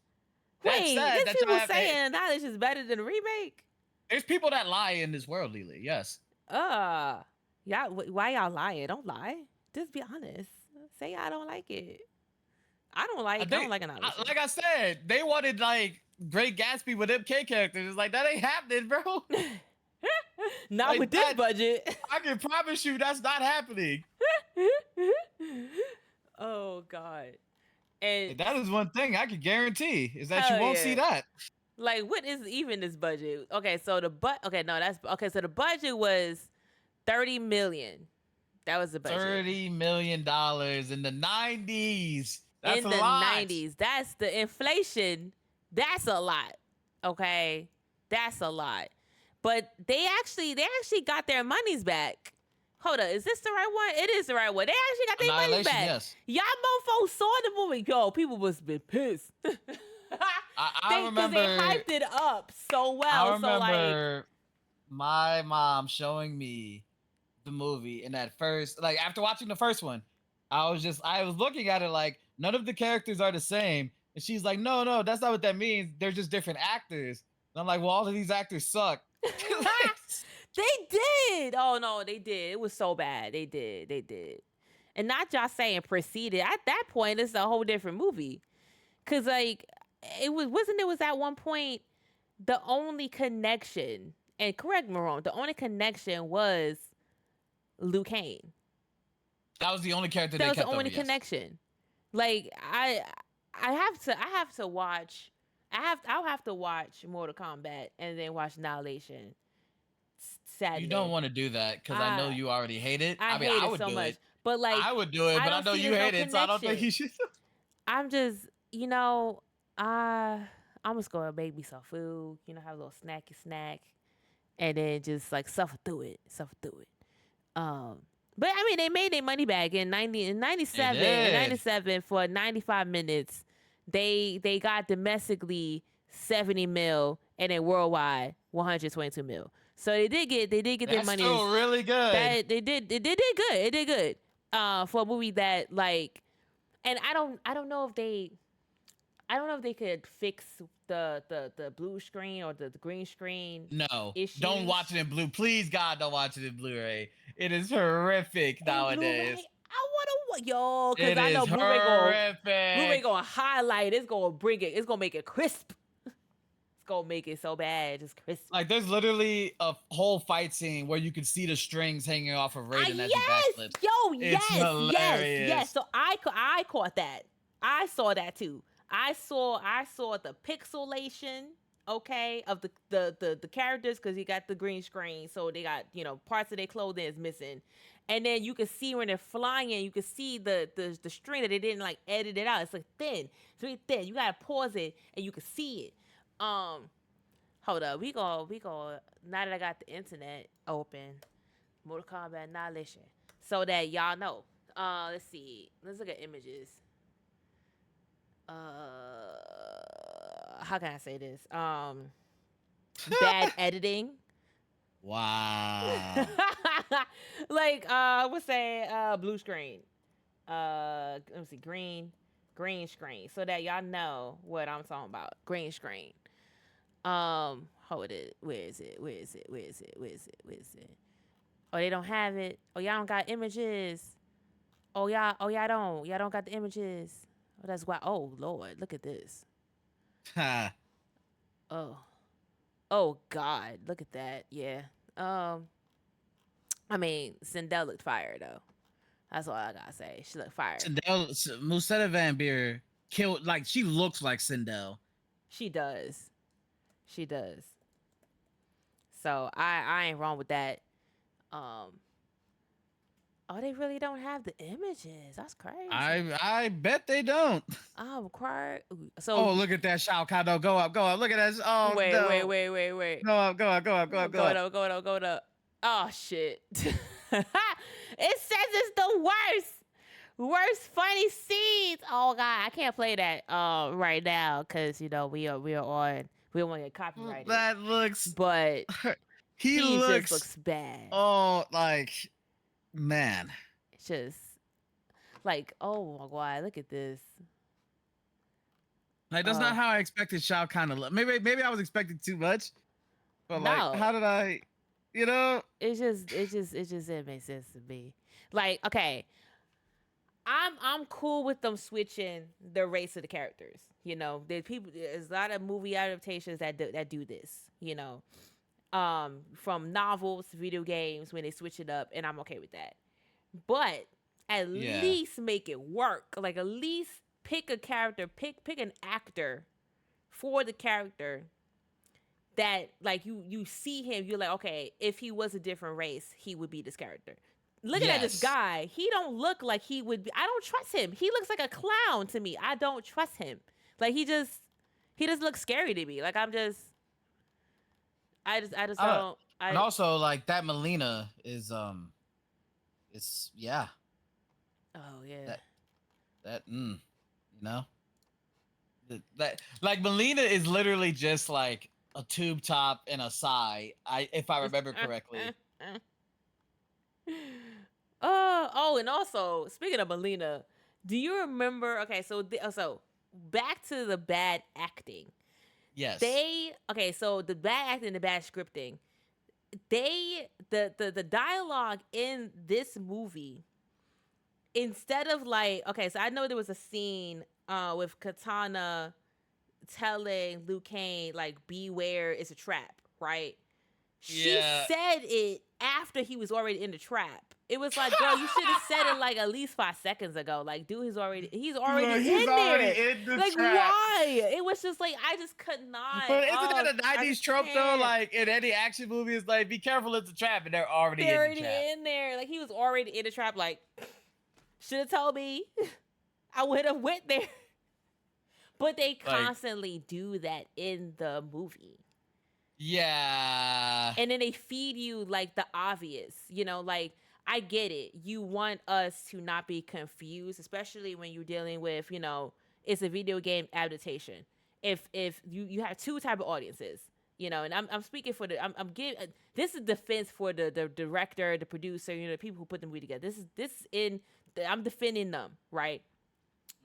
That Wait, said, there's that y'all people have saying Annihilation is better than the remake. there's people that lie in this world, Lily. Yes. Y'all, why y'all lying? Don't lie. Just be honest. Say I don't like it. I don't like Annihilation. Like I said, they wanted like Great Gatsby with MK characters. It's like that ain't happening, bro. Not Like with this that- budget. I can promise you that's not happening. Oh God. And That is one thing I can guarantee is that you hell won't see yeah. that. Like, what is even this budget? Okay, so okay, no, that's okay. So the budget was 30 million. That was the budget. $30 million in the 90s. That's in a the lot. 90s. That's the inflation. That's a lot. Okay, that's a lot. But they actually got their monies back. Hold up, is this the right one? It is the right one. They actually got their money Annihilation, back. yes. Y'all mofos saw the movie. Yo, people was been pissed. I remember they hyped it up so well. I So like, remember my mom showing me the movie and at first, like after watching the first one, I was looking at it like none of the characters are the same. And she's like, no, that's not what that means. They're just different actors. And I'm like, well, all of these actors suck. they did. Oh no, they did. It was so bad. They did. And not y'all saying proceeded. At that point, it's a whole different movie. Cause like it was at one point the only connection, and correct me wrong, the only connection was Liu Kang. That was the only character That they was the kept only over, yes. connection. Like I have to watch. I'll have to watch Mortal Kombat and then watch Annihilation. Sadly, You don't want to do that because I know you already hate it. I mean, hate I it would so do much. it. But like, I would do it, but I don't know see you there's no hate it, so I don't think connection. you should. I'm just, I'm just gonna make me some food, have a little snacky snack, and then just like suffer through it. But I mean, they made their money back in 97 for 95 minutes. They got domestically 70 mil and then worldwide 122 mil. So they did get their money. That's still really good. They did good. It did good. For a movie that like, and I don't know if they could fix the blue screen or the green screen. No, issues. don't watch it in blue. Please, God, don't watch it in Blu-ray. It is horrific nowadays. Yo, because I know Blu-ray gonna highlight. It's gonna bring it. It's gonna make it crisp. It's gonna make it so bad, just crisp. Like there's literally a whole fight scene where you can see the strings hanging off of Raiden as he backflips. Yes. So I caught that. I saw that too. I saw the pixelation, okay, of the characters because you got the green screen, so they got parts of their clothing is missing, and then you can see when they're flying, you can see the string that they didn't like edit it out. It's like thin, it's really thin. You gotta pause it and you can see it. Hold up, we go. Now that I got the internet open, Mortal Kombat Annihilation, so that y'all know. Let's see. Let's look at images. How can I say this? Bad editing. Wow. Like I would say blue screen. Let me see, green screen, so that y'all know what I'm talking about. Green screen. Hold it. Where is it? Where is it? Where is it? Where is it? Where is it? Oh, they don't have it. Oh, y'all don't got images. Oh, y'all. Oh, y'all don't. Y'all don't got the images. Oh, that's why. Oh, Lord, look at this. Ha. Oh, oh God, look at that. Yeah. I mean, Sindel looked fire though. That's all I gotta say. She looked fire. Musetta Van Beer killed. Like she looks like Sindel. She does. She does. So I ain't wrong with that. Um. Oh, they really don't have the images. That's crazy. I bet they don't. I'm crying. Oh, So look at that Shao Kahn. Go up, go up. Look at that. Oh no. wait. Go up, go up, go up, go up, go up. Go up. Oh shit. It says it's the worst funny scenes. Oh god, I can't play that right now because we are on, we don't want to get copyrighted. That looks. But he just looks bad. Oh, like man. It's just like, oh my god, look at this. Like that's not how I expected Shao Kahn to look. Maybe I was expecting too much. But like, No. how did I? It just makes sense to me. Like, okay, I'm cool with them switching the race of the characters. There's a lot of movie adaptations that do this. From novels to video games when they switch it up, and I'm okay with that. But at least make it work. Like, at least pick a character, pick an actor for the character that, like, you see him, you're like, okay, if he was a different race, he would be this character. Looking at this guy, he don't look like he would be. I don't trust him. He looks like a clown to me. I don't trust him. Like, he just looks scary to me. Like, I just don't. And also, like, that Melina is it's yeah. Oh yeah. That that like Melina is literally just like a tube top and a sigh. If I remember correctly. And also, speaking of Melina, do you remember? Okay, so back to the bad acting. Yes. So the bad acting, the bad scripting. The dialogue in this movie, instead of like, okay, so I know there was a scene with Katana telling Liu Kang, like, beware, it's a trap, right? She said it after he was already in the trap. It was like, girl, you should have said it like at least 5 seconds ago. Like, dude, he's already in there. Like, trap. Why? It was just like, I just could not. But isn't that a 90s trope though? Like, in any action movie, it's like, be careful, it's a trap, and they're already in there. Like, he was already in the trap. Like, should have told me. I would have went there. But they constantly do that in the movie. Yeah. And then they feed you like the obvious, like, I get it. You want us to not be confused, especially when you're dealing with, it's a video game adaptation. If you have two type of audiences, and I'm speaking for I'm giving, this is defense for the director, the producer, the people who put the movie together. I'm defending them, right?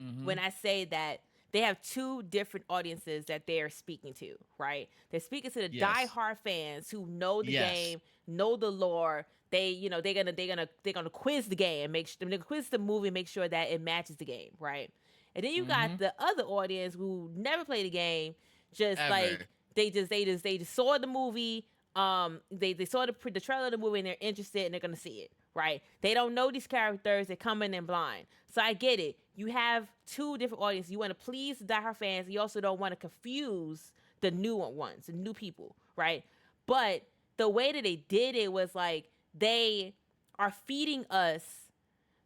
Mm-hmm. When I say that they have two different audiences that they're speaking to, right? They're speaking to the diehard fans who know the game, know the lore. They're gonna quiz the game, they quiz the movie, make sure that it matches the game, right? And then you got the other audience who never played the game, just ever. Like they just saw the movie, they saw the trailer of the movie and they're interested and they're gonna see it, right? They don't know these characters, they're coming in blind. So I get it. You have two different audiences. You want to please the diehard fans. You also don't want to confuse the new ones, the new people, right? But the way that they did it was like they are feeding us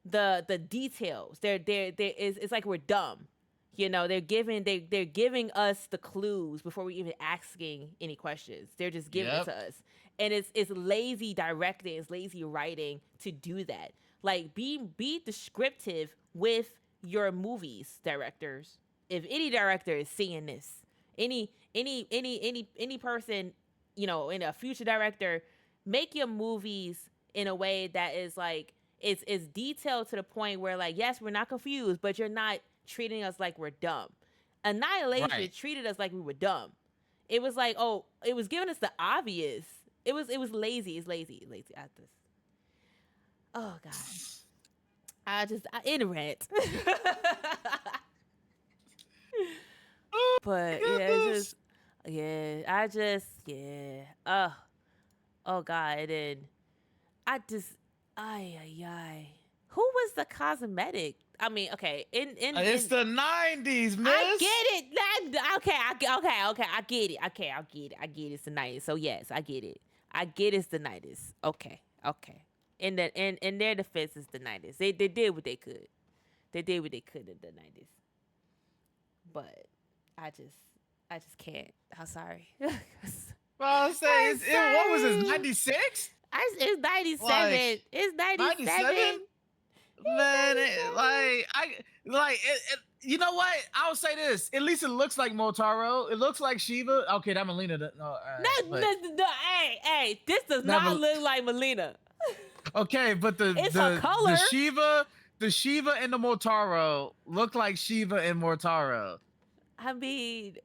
the details. It's like we're dumb. They're giving us the clues before we even asking any questions. They're just giving it to us. And it's lazy directing, it's lazy writing to do that. Like, be descriptive with your movies, directors. If any director is seeing this, any person, in a future director, make your movies in a way that is like it's detailed to the point where like yes, we're not confused, but you're not treating us like we're dumb. Annihilation Right. treated us like we were dumb. It was like, oh, it was giving us the obvious. It was lazy. It's lazy at this. Oh god. In rant. Oh But my yeah, it's goodness. just yeah. Oh god, and then I just ay ay ay. Who was the cosmetic? I mean, okay, It's in the 90s, I miss. get it. Okay, okay, I get it. Okay, I get it. I get it's the 90s. So yes, I get it. I get it's the 90s. Okay. In their defense, it's the 90s. They did what they could. They did what they could in the 90s. But I just I just can't. I'm sorry. Well, I'll say, I'm what was this, sorry. 96? It's 97. Like, It's 97? 97. Man, It's 97. you know what? I'll say this. At least it looks like Motaro. It looks like Shiva. Okay, that Melina. No, all right, but No, hey, this does that not look like Melina. okay, but It's her color. The Shiva and the Motaro look like Shiva and Motaro. I mean,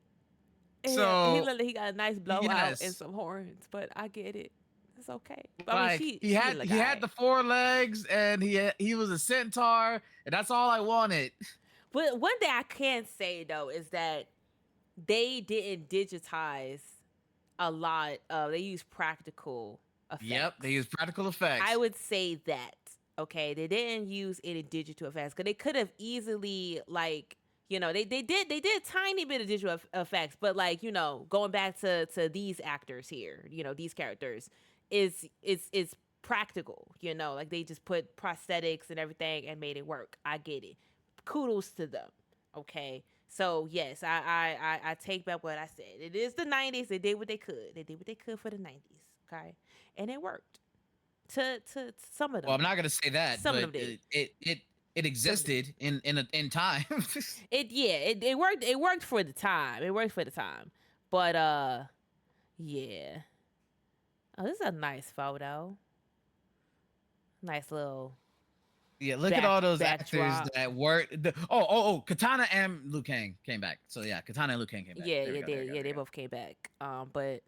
yeah, So he got a nice blowout and yes, some horns, but I get it. It's okay. I mean, like she didn't look he had the alright. 4 legs and he was a centaur and that's all I wanted. But one thing I can say though is that they didn't digitize a lot of. They used practical Yep, effects. they use practical I effects. would say that. Okay, they didn't use any digital effects because they could have easily like they did a tiny bit of digital effects, but like going back to these actors here, these characters is practical. Like they just put prosthetics and everything and made it work. I get it. Kudos to them. Okay, so yes, I take back what I said. It is the 90s. They did what they could. They did what they could for the 90s. Okay, and it worked. To some of Well, them I'm not did. gonna say that, Some of but them did. it Some of them did. existed in time. It worked. It worked for the time. It worked for the time. But yeah. Oh, this is a nice photo. Nice little Yeah, look at all those actors backdrop. that worked. Katana and Liu Kang came back. So yeah, Katana and Liu Kang came back. Yeah, There we yeah, go. There we go. they There we go. both came back. But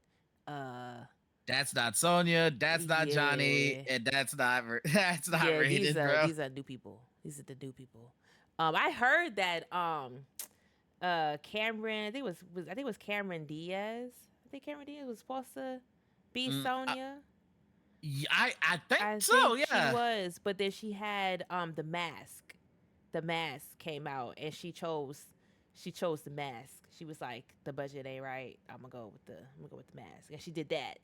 uh, That's not Sonya. That's not Johnny. yeah, And that's not yeah. Raiden, bro. These are new people. These are the new people. I heard that Cameron, I think it was Cameron Diaz. I think Cameron Diaz was supposed to be Mm, Sonya. I think I so. think she Yeah. was, but then she had the mask. The mask came out and she chose the mask. She was like, the budget ain't right. I'm gonna go with the mask. And she did that.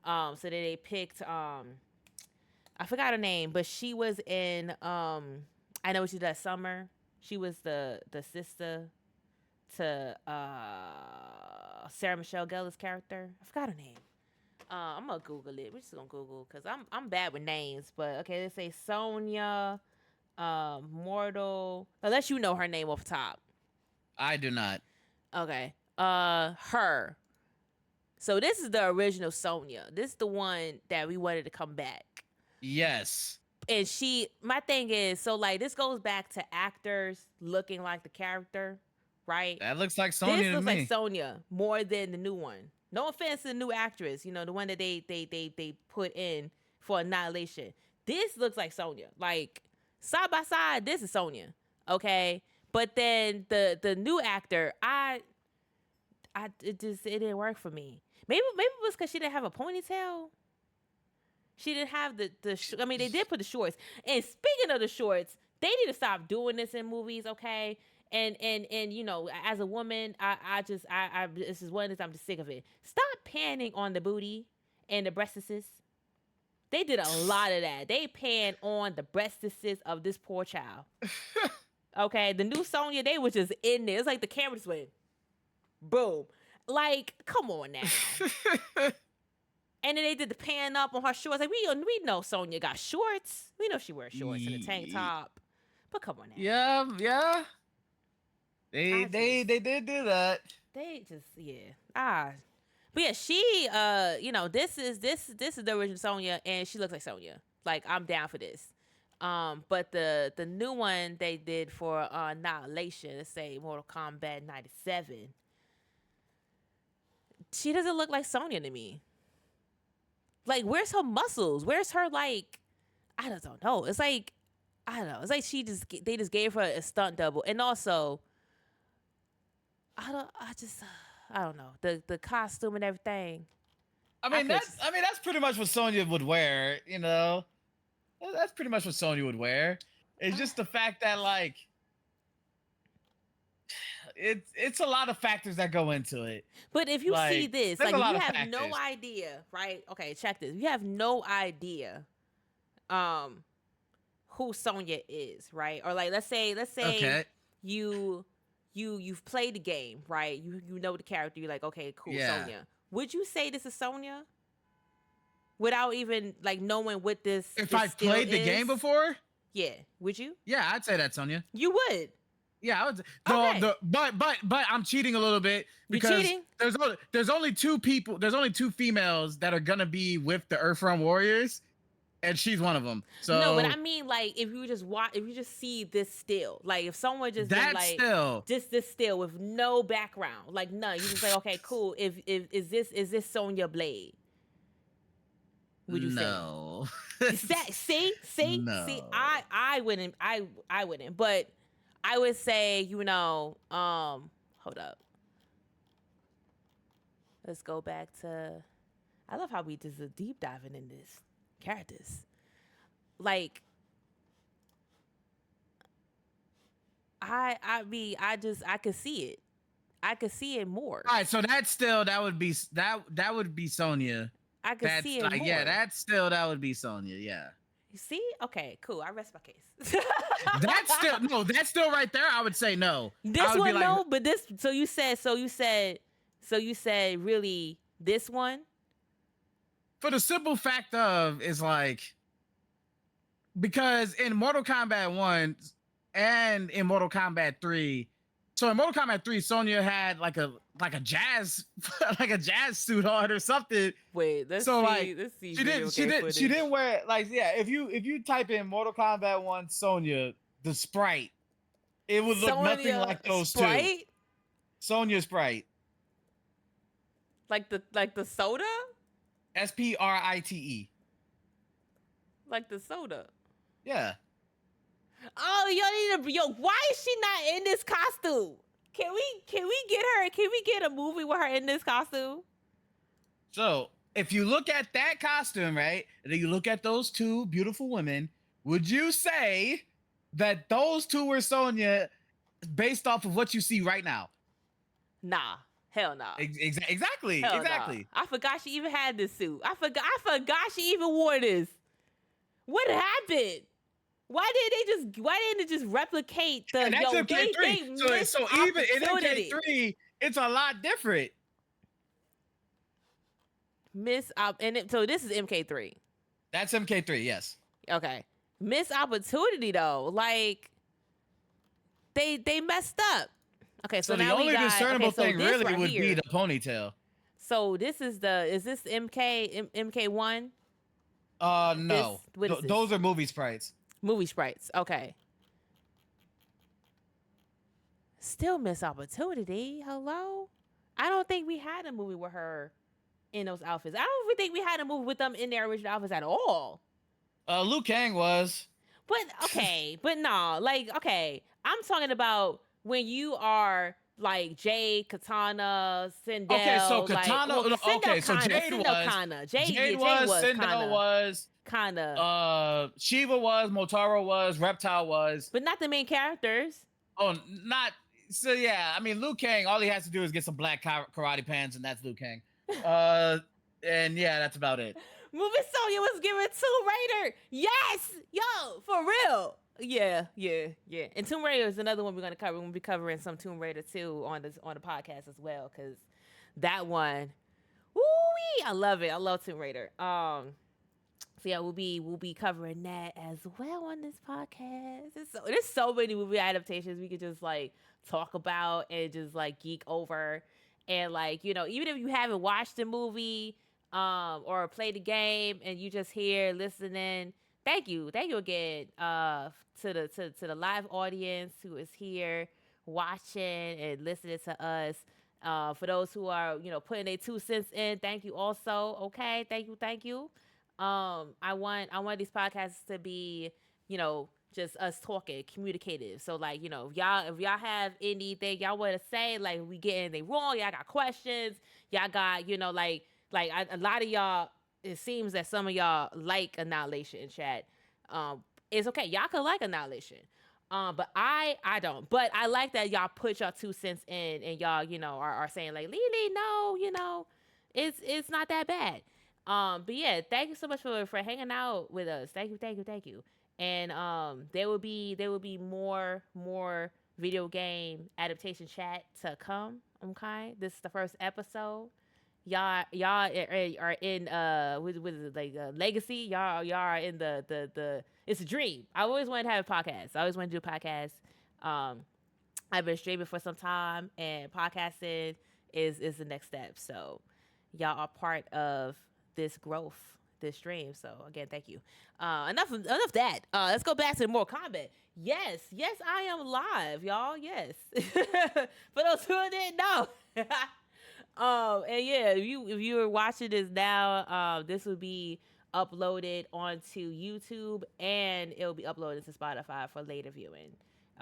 So then they picked I forgot her name, but she was in I know she did Summer. She was the sister to Sarah Michelle Gellar's character. I forgot her name. I'm gonna Google it. We're just gonna Google because I'm bad with names. But okay, let's say Sonya, Mortal. Unless you know her name off top. I do not. Okay. Her. So this is the original Sonya. This is the one that we wanted to come back. Yes. And my thing is, so like this goes back to actors looking like the character, right? That looks like This Sonya to looks like me. Sonya more than the new one. No offense to the new actress, the one that they put in for Annihilation. This looks like Sonya. Like side by side, this is Sonya. Okay, but then the new actor, it didn't work for me. Maybe it was because she didn't have a ponytail. She didn't have I mean, they did put the shorts. And speaking of the shorts, they need to stop doing this in movies, okay? And as a woman, I this is one of the things I'm just sick of it. Stop panning on the booty and the breastises. They did a lot of that. They pan on the breastises of this poor child. Okay, the new Sonya, they was just in there. It's like the camera just went boom. Like, come on now. And then they did the pan up on her shorts. Like we know Sonya got shorts. We know she wears shorts and a tank top. But come on now. Yeah. They did do that. They just But yeah, she this is the original Sonya and she looks like Sonya. Like, I'm down for this. But the new one they did for Annihilation, let's say Mortal Kombat 97, she doesn't look like Sonya to me. Like, where's her muscles? Where's her, like, I just don't know. It's like, I don't know. It's like they just gave her a stunt double. And also, I don't know. The costume and everything. I mean, that's pretty much what Sonya would wear, you know? That's pretty much what Sonya would wear. It's just the fact that, like, it's a lot of factors that go into it. But if you like, see this, there's like, a lot you of have factors. no idea, right? Okay, check this. You have no idea who Sonya is, right? Or like let's say Okay. you've played the game, right? You know the character, you're like, okay, cool, Yeah. Sonya. Would you say this is Sonya? Without even like knowing what this If this I skill played the is? game before, Yeah. Would you? yeah, I'd say that's Sonya. You would. Yeah, I would. Okay. But I'm cheating a little bit because cheating? there's only two females that are gonna be with the Earthrealm Warriors, and she's one of them. So No, but I mean, like, if you just see this still, like, if someone just been, that's like, still just this still with no background, like, none, you just like, okay, cool. If is this Sonya Blade? Would you no. say? See, No. I wouldn't, I wouldn't, but I would say, hold up, let's go back to. I love how we just a deep diving in this characters. Like, I could see it. I could see it more. All right, so that would be Sonya. I could That's see it like, more. yeah, that would be Sonya. Yeah. You see? Okay, cool. I rest my case. That's still right there. I would say no. This I would one, be like, no, but this. So you said really this one? for the simple fact of is like, because in Mortal Kombat 1 and in Mortal Kombat 3, so in Mortal Kombat 3, Sonya had like a jazz like a jazz suit on or something. Wait, let's So, see. like, Let's see. She didn't wear, like, yeah, if you type in Mortal Kombat 1 Sonya, the sprite, it would look nothing like those Sprite? two. Sonya Sprite. Like the soda? Sprite. Like the soda. Yeah. Oh, why is she not in this costume? Can we get her? Can we get a movie with her in this costume? So if you look at that costume, right, and then you look at those two beautiful women, would you say that those two were Sonya based off of what you see right now? Nah. Hell no. Exactly. Hell Exactly. nah. I forgot she even had this suit. I forgot she even wore this. What happened? Why didn't they just replicate the And that's MK3. So even in opportunity. MK3, it's a lot different. So this is MK3. That's MK3, yes. Okay. Missed opportunity though. Like they messed up. Okay, so the now only we got, discernible so thing this really right would here. be the ponytail. So this is this MK1? No. What is this? Those are movie sprites. Movie sprites. Okay. Still missed opportunity. Hello? I don't think we had a movie with her in those outfits. I don't even think we had a movie with them in their original outfits at all. Liu Kang was. But okay, but no, like, okay, I'm talking about when you are like Jade, Katana, Sindel. Okay, so Katana. So Jade was. Jade was. Sindel was. Kinda. Shiva was. Motaro was. Reptile was. But not the main characters. Oh, not. So yeah, I mean, Liu Kang. All he has to do is get some black karate pants, and that's Liu Kang. And yeah, that's about it. Movie Sonya was giving Tomb Raider. Yes, yo, for real. Yeah. And Tomb Raider is another one we're gonna cover. We're gonna be covering some Tomb Raider too on the podcast as well, because that one, woo-wee, I love it. I love Tomb Raider. So yeah, we'll be covering that as well on this podcast. There's so many movie adaptations we could just like talk about and just like geek over, and like, you know, even if you haven't watched the movie or played the game and you just here listening, thank you again to the live audience who is here watching and listening to us. For those who are putting their 2 cents in, thank you also. Okay, thank you. I want these podcasts to be just us talking, communicative. So like if y'all have anything y'all want to say, like we getting anything wrong, y'all got questions, y'all got a lot of y'all, it seems that some of y'all like Annihilation in chat. It's okay. Y'all can like Annihilation. But I don't. But I like that y'all put y'all 2 cents in and y'all, are saying like, Lily, no, it's not that bad. But yeah, thank you so much for hanging out with us. Thank you. And there will be more video game adaptation chat to come. Okay, this is the first episode. Y'all are in what is it, like legacy. Y'all are in the it's a dream. I always wanted to have a podcast. I always wanted to do a podcast. Um, I've been streaming for some time, and podcasting is the next step. So y'all are part of this growth, this dream. So again, thank you. Enough that. Let's go back to Mortal Kombat. Yes, I am live, y'all. Yes. For those who didn't know. And yeah, if you are watching this now, this will be uploaded onto YouTube and it'll be uploaded to Spotify for later viewing.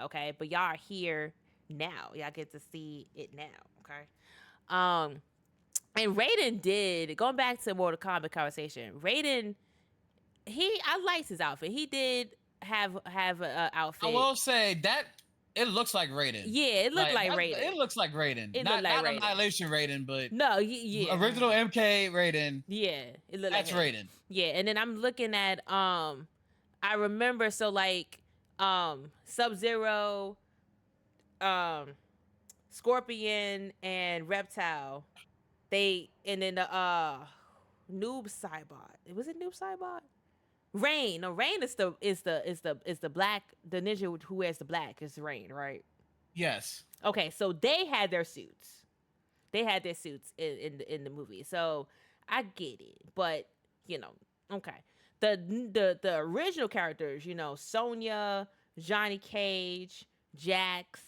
Okay, but y'all are here now. Y'all get to see it now. Okay. Um, and Raiden did, going back to Mortal Kombat conversation. Raiden, I liked his outfit. He did have a outfit. I will say that it looks like Raiden. Yeah, it looked like Raiden. It looks like Raiden. It not looked like Raiden. Annihilation Raiden, but no, yeah, original MK Raiden. Yeah, it looked That's like him. Raiden. Yeah, and then I'm looking at I remember, so like Sub-Zero, Scorpion and Reptile, and then the Noob Saibot. Was it Noob Saibot? Rain. No, Rain is the black, the ninja who wears the black is Rain, right? Yes. Okay, so they had their suits. They had their suits in the movie. So I get it. But, okay. The original characters, Sonya, Johnny Cage, Jax.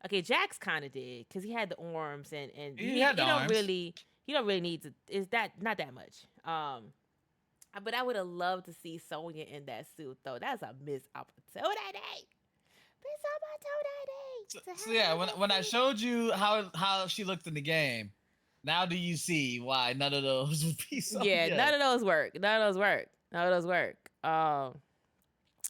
Okay, Jax kind of did because he had the arms and he had the arms. You don't really need to. Is that not that much? But I would have loved to see Sonya in that suit though. That's a missed opportunity. So yeah, when I showed you how she looked in the game, now do you see why none of those would be Sonya? Yeah, none of those work. Oh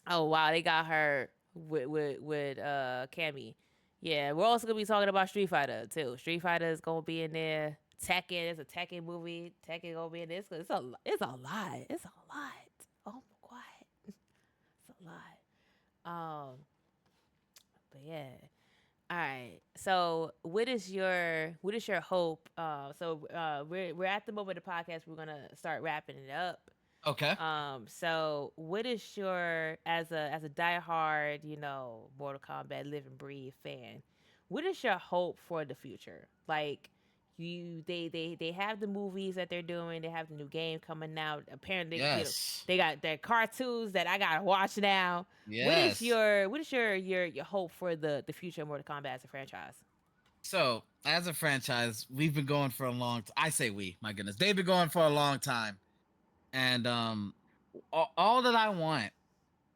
wow, they got her with Cammy. Yeah, we're also gonna be talking about Street Fighter too. Street Fighter is gonna be in there. Tekken, there's a Tekken movie. Tekken gonna be in this. It's a lot. Oh my god, it's a lot. But yeah. All right. So, what is your hope? We're at the moment of the podcast. We're gonna start wrapping it up. Okay. So what is your, as a diehard, Mortal Kombat live and breathe fan, what is your hope for the future? Like they have the movies that they're doing, they have the new game coming out. Apparently, yes. They got their cartoons that I gotta watch now. Yes. What is your hope for the future of Mortal Kombat as a franchise? So, as a franchise, we've been going for a long time. I say we, my goodness. They've been going for a long time. And all that I want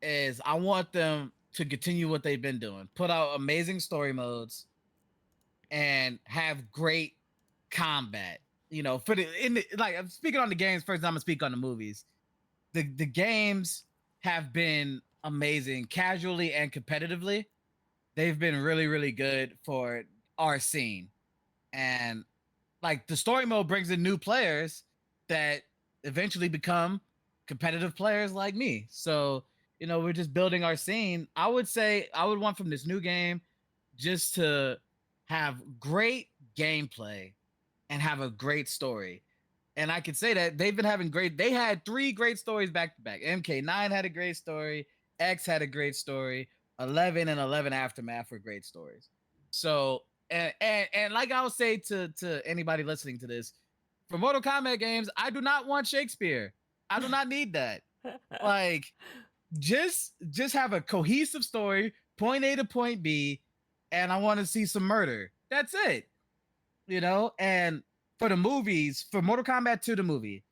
is I want them to continue what they've been doing. Put out amazing story modes and have great combat. I'm speaking on the games first, I'm gonna speak on the movies. The games have been amazing casually and competitively. They've been really, really good for our scene. And like the story mode brings in new players that eventually become competitive players like me. So, we're just building our scene. I would say I would want from this new game just to have great gameplay and have a great story. And I could say that they've been having they had 3 great stories back to back. MK9 had a great story. X had a great story. 11 and 11 Aftermath were great stories. So, and like I'll say to anybody listening to this, for Mortal Kombat games, I do not want Shakespeare. I do not need that. Like, just have a cohesive story, point A to point B, and I want to see some murder. That's it. And for the movies, for Mortal Kombat 2 the movie,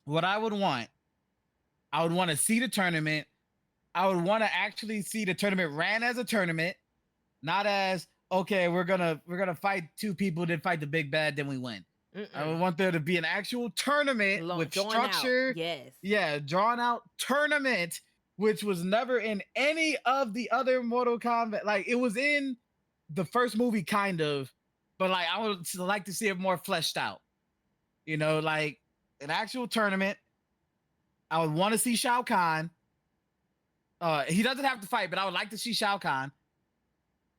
what I would want to see the tournament. I would want to actually see the tournament ran as a tournament, not as okay, we're gonna fight two people, then fight the big bad, then we win. I would Mm-mm. want there to be an actual tournament Long with drawn out. structure. Yes. Yeah, drawn out tournament, which was never in any of the other Mortal Kombat. Like it was in the first movie, kind of, but like I would like to see it more fleshed out. Like an actual tournament. I would want to see Shao Kahn. He doesn't have to fight, but I would like to see Shao Kahn.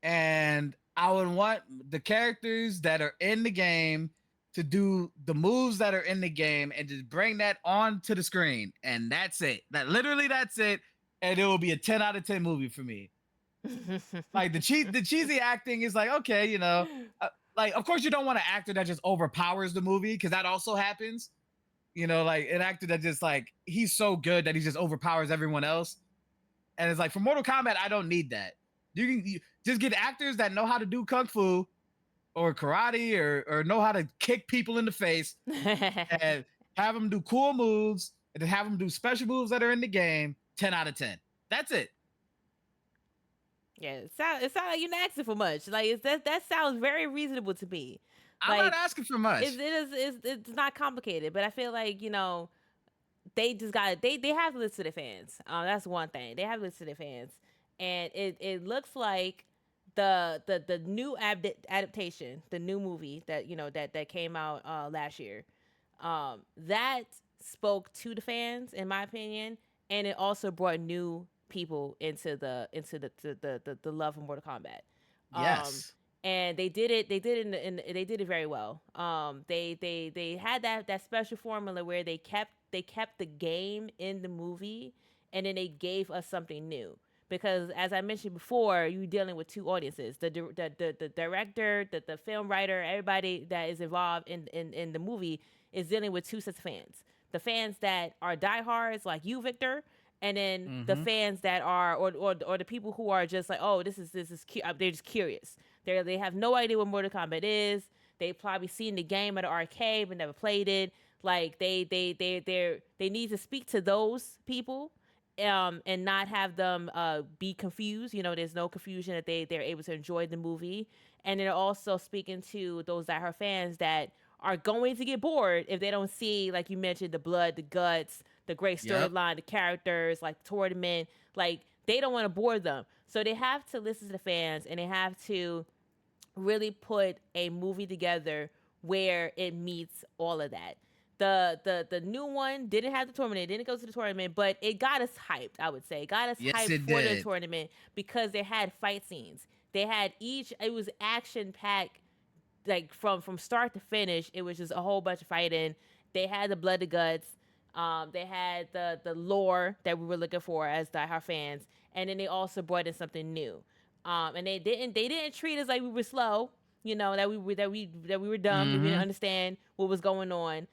And I would want the characters that are in the game to do the moves that are in the game and just bring that onto the screen. And that's it. That's it. And it will be a 10 out of 10 movie for me. Like the cheesy acting is like, okay, like of course you don't want an actor that just overpowers the movie, because that also happens. Like an actor that just like he's so good that he just overpowers everyone else. And it's like for Mortal Kombat, I don't need that. You just get actors that know how to do kung fu or karate or know how to kick people in the face and have them do cool moves and then have them do special moves that are in the game. 10 out of 10. That's it. Yeah, it sounds like you're not asking for much. Like that sounds very reasonable to me. I'm Like not asking for much. it's not complicated, but I feel like they just got they have to listen to their fans. That's one thing. They have to listen to their fans, and it looks like the new adaptation, the new movie that that came out last year, that spoke to the fans in my opinion, and it also brought new people into the love of Mortal Kombat. Um, Yes. and they did it very well. They had that special formula where they kept the game in the movie, and then they gave us something new. Because as I mentioned before, you're dealing with two audiences: the director, the film writer, everybody that is involved in the movie is dealing with two sets of fans: the fans that are diehards like you, Victor, and then the Mm-hmm. fans that are or the people who are just like, oh, they're just curious. They have no idea what Mortal Kombat is. They probably seen the game at an arcade but never played it. Like they need to speak to those people, and not have them be confused. There's no confusion, that they're able to enjoy the movie, and they're also speaking to those diehard fans that are going to get bored if they don't see, like you mentioned, the blood, the guts, the great Yep. storyline, the characters, like tournament. Like they don't want to bore them, so they have to listen to the fans, and they have to really put a movie together where it meets all of that. The new one didn't have the tournament. It didn't go to the tournament, but it got us hyped. I would say it got us Yes, hyped it for the did. tournament because they had fight scenes. They had each. It was action packed, like from start to finish. It was just a whole bunch of fighting. They had the blood and guts. They had the lore that we were looking for as diehard fans, and then they also brought in something new. And they didn't treat us like we were slow. That we were dumb. That we didn't Mm-hmm. understand what was going on.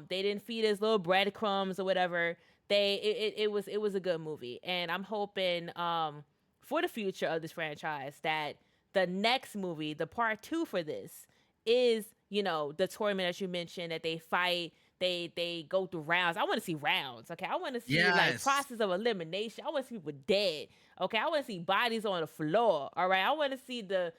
They didn't feed us little breadcrumbs or whatever. It was a good movie, and I'm hoping for the future of this franchise that the next movie, the part two for this, is the tournament that you mentioned, that they fight. They go through rounds. I want to see rounds. Okay, I want to see like Yes. process of elimination. I want to see people dead. Okay, I want to see bodies on the floor. All right, I want to see the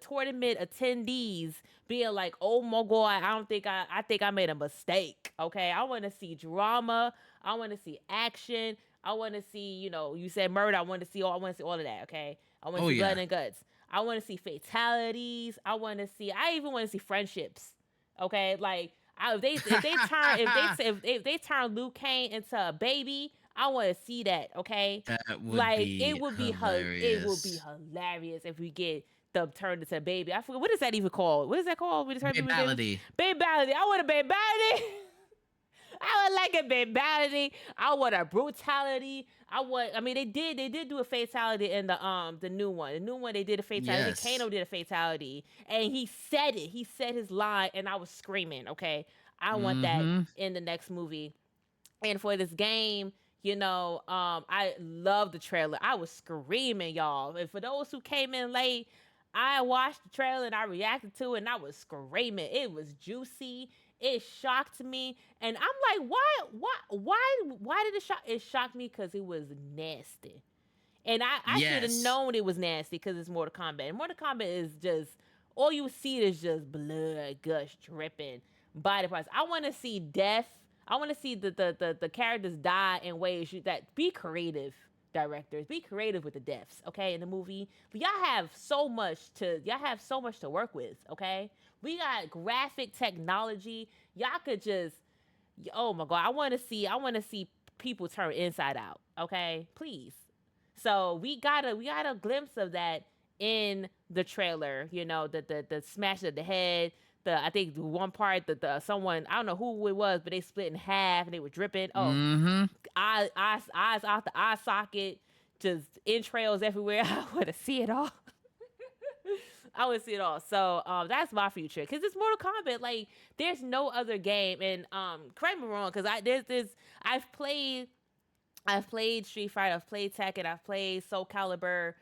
tournament attendees being like, "Oh my god, I think I made a mistake." Okay, I want to see drama. I want to see action. I want to see, you said murder. I want to see all of that. Okay, I want to Oh see blood yeah. and guts. I want to see fatalities. I even want to see friendships. Okay, like if they turn Liu Kang into a baby, I want to see that. Okay, That would like it be would be it would be hilarious. hilarious if we get them turned into a baby. I forget, what is that even called? What is that called? We turn people into babies. Babality. Babality. I want a babality. I would like a babality. I want a brutality. I mean, they did do a fatality in the new one. The new one, they did a fatality. Yes. Kano did a fatality, and he said it. He said his line, and I was screaming. Okay, I want that Mm-hmm. in the next movie. And for this game, I love the trailer. I was screaming, y'all. And for those who came in late, I watched the trailer and I reacted to it and I was screaming. It was juicy. It shocked me. And I'm like, why did it shock? It shocked me because it was nasty. And I should have Yes. known it was nasty because it's Mortal Kombat. And Mortal Kombat is just all you see is just blood, gush, dripping, body parts. I want to see death. I want to see the characters die in ways that be creative. Directors, be creative with the deaths, okay, in the movie. But y'all have so much to work with, okay. We got graphic technology. Y'all could just, oh my god, I want to see people turn inside out, okay, please. So we got a glimpse of that in the trailer. The smash of the head. I think the one part that the someone, I don't know who it was, but they split in half and they were dripping. Oh, Mm-hmm. eyes out the eye socket, just entrails everywhere. I want to see it all. I would see it all. So that's my future because it's Mortal Kombat. Like there's no other game, and correct me wrong because there's this I've played Street Fighter, I've played Tekken, I've played Soul Calibur,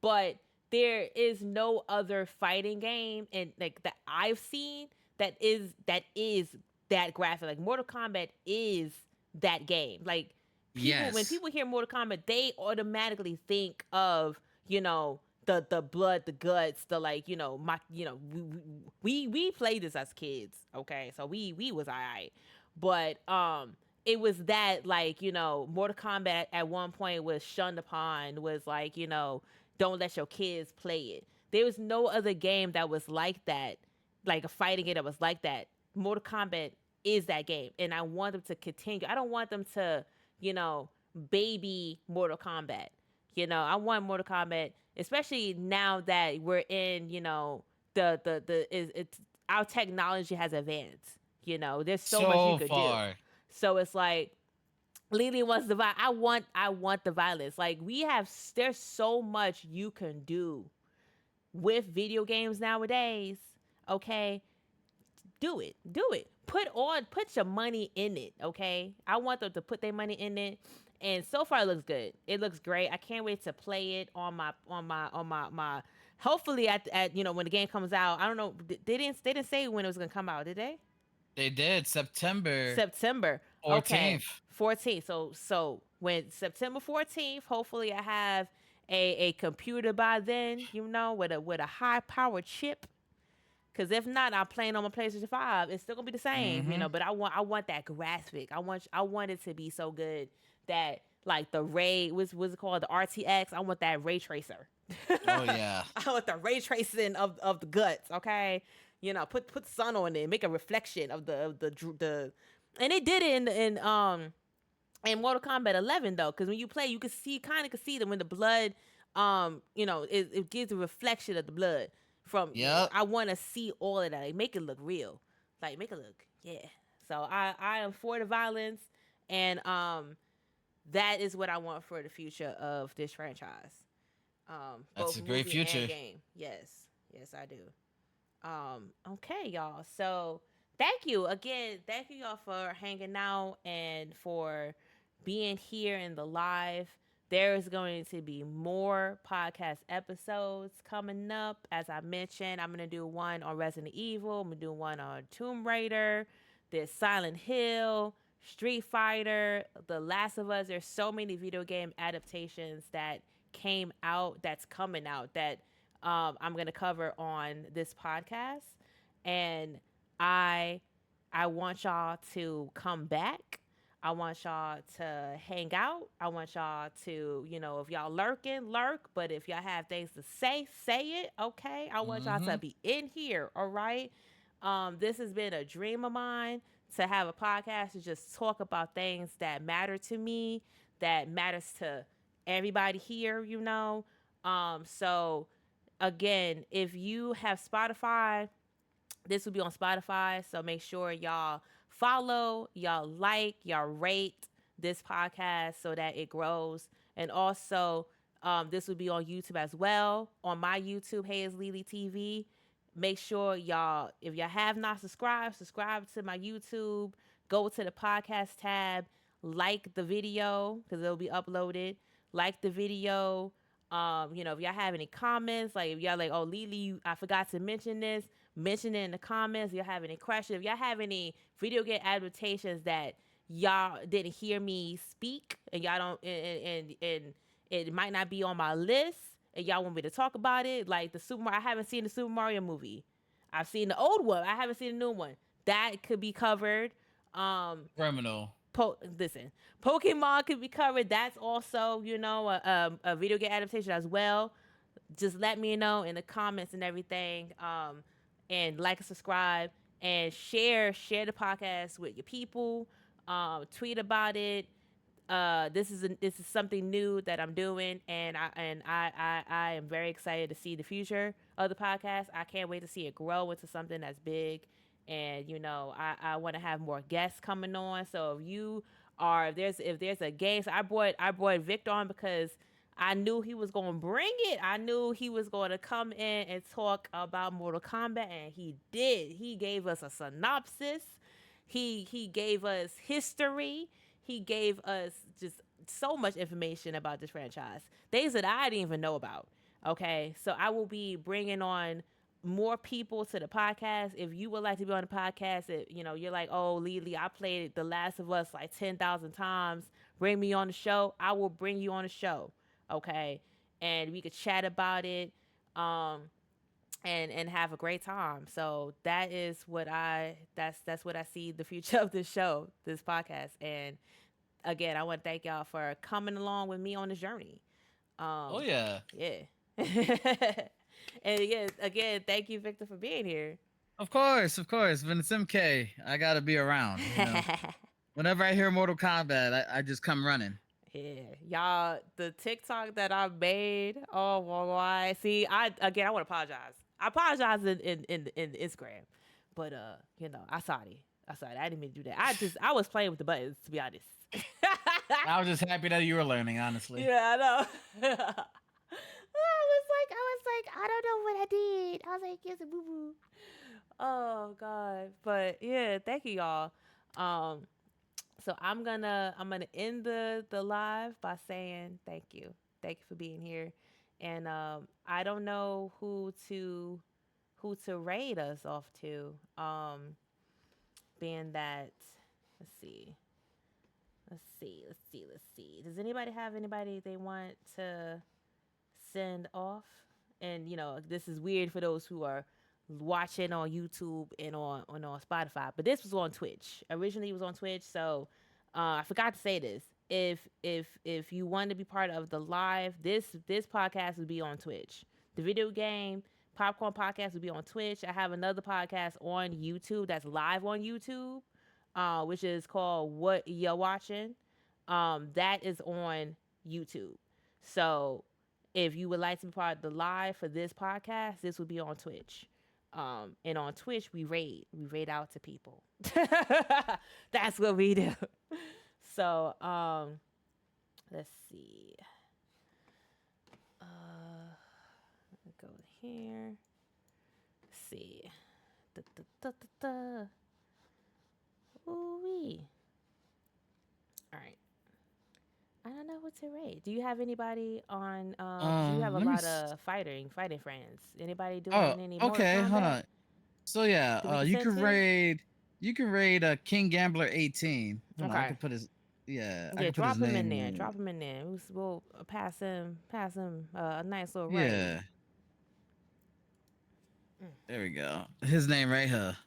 but there is no other fighting game and like that I've seen that is that graphic. Like Mortal Kombat is that game. Like when Yes. people hear Mortal Kombat, they automatically think of the blood, the guts, the like my we played this as kids, okay, so we was alright, but it was that like Mortal Kombat at one point was shunned upon, was like don't let your kids play it. There was no other game that was like that, like a fighting game that was like that. Mortal Kombat is that game, and I want them to continue. I don't want them to baby Mortal Kombat. I want Mortal Kombat, especially now that we're in it's our technology has advanced. There's so much you So could do. far. So it's like Lily wants the violence. I want the violence. Like there's so much you can do with video games nowadays. Okay, do it. Put your money in it. Okay, I want them to put their money in it. And so far, it looks good. It looks great. I can't wait to play it on my. Hopefully, at when the game comes out. I don't know. They didn't say when it was gonna come out, did they? They did September September. Okay. 14th. 14th. So when September 14th, hopefully I have a computer by then, with a high power chip. Cause if not, I'm playing on my PlayStation 5. It's still gonna be the same, Mm-hmm. but I want that graphic. I want it to be so good that like the ray what's it called? The RTX. I want that ray tracer. Oh yeah. I want the ray tracing of the guts, okay? Put sun on it, make a reflection of the and they did it in Mortal Kombat 11 though, because when you play, you can see that when the blood, it gives a reflection of the blood from. Yep. I want to see all of that, like make it look real, like make it look yeah. So I am for the violence, and that is what I want for the future of this franchise. That's Both a great movie and future. game. Yes, I do. Okay, y'all. So thank you again. Thank you y'all for hanging out and for being here in the live. There is going to be more podcast episodes coming up. As I mentioned, I'm gonna do one on Resident Evil. I'm gonna do one on Tomb Raider. There's Silent Hill, Street Fighter, The Last of Us. There's so many video game adaptations that came out, that's coming out, that I'm gonna cover on this podcast, and I I want y'all to come back. I want y'all to hang out. I want y'all to, if y'all lurking, lurk. But if y'all have things to say it. Okay. I want y'all to Mm-hmm. be in here. All right. This has been a dream of mine to have a podcast to just talk about things that matter to me, that matters to everybody here. So again, if you have Spotify, this will be on Spotify. So make sure y'all follow, y'all like, y'all rate this podcast so that it grows. And also, this will be on YouTube as well. On my YouTube, Hey It's Lily TV. Make sure y'all, if y'all have not subscribed, subscribe to my YouTube. Go to the podcast tab. like the video because it'll be uploaded. Like the video. If y'all have any comments, like if y'all like, oh, Lily, I forgot to mention this, mention it in the comments. If y'all have any questions, if y'all have any video game adaptations that y'all didn't hear me speak and y'all don't, and it might not be on my list, and y'all want me to talk about it, like I haven't seen the Super Mario movie. I've seen the old one. I haven't seen the new one. That could be covered. Criminal. Listen, Pokemon could be covered. That's also, a video game adaptation as well. Just let me know in the comments and everything. And like and subscribe and share the podcast with your people. Tweet about it. This is something new that I'm doing, and I am very excited to see the future of the podcast. I can't wait to see it grow into something that's big, and I want to have more guests coming on. So if there's a game, so I brought Victor on because I knew he was going to bring it. I knew he was going to come in and talk about Mortal Kombat, and he did. He gave us a synopsis. He gave us history. He gave us just so much information about this franchise, things that I didn't even know about. Okay, so I will be bringing on more people to the podcast. If you would like to be on the podcast, you're like, oh, Lily, I played The Last of Us like 10,000 times. Bring me on the show. I will bring you on the show. Okay, and we could chat about it. And have a great time. So that's what I see the future of this show, this podcast. And again, I want to thank y'all for coming along with me on this journey. Oh yeah. Yeah. And again, thank you, Victor, for being here. Of course. When it's MK, I gotta be around. Whenever I hear Mortal Kombat, I just come running. Yeah, y'all, the TikTok that I made. Oh my God! See, I want to apologize. I apologize in Instagram, but I sorry. I didn't mean to do that. I was playing with the buttons, to be honest. I was just happy that you were learning, honestly. Yeah, I know. I don't know what I did. I was like, yes, boo boo. Oh God, but yeah, thank you, y'all. So I'm gonna end the live by saying thank you for being here, and I don't know who to raid us off to. Being that, let's see. Does anybody have anybody they want to send off? And this is weird for those who are watching on YouTube and on Spotify, but this was on Twitch. Originally, it was on Twitch, so I forgot to say this. If you want to be part of the live, this podcast would be on Twitch. The video game popcorn podcast would be on Twitch. I have another podcast on YouTube that's live on YouTube, which is called What You're Watching. That is on YouTube. So if you would like to be part of the live for this podcast, this would be on Twitch. And on Twitch, we raid out to people. That's what we do. So, let's see. Go here. Let's see. Ooh-wee. All right. I don't know what to rate. Do you have anybody on? You have a lot of fighting friends. Anybody doing any? Okay, hold on. So yeah, you can raid. King Gambler 18. Hold on, I can put his. Yeah, I can put drop his him in name there. Drop him in there. We'll pass him a nice little raid. Yeah. There we go. His name right here.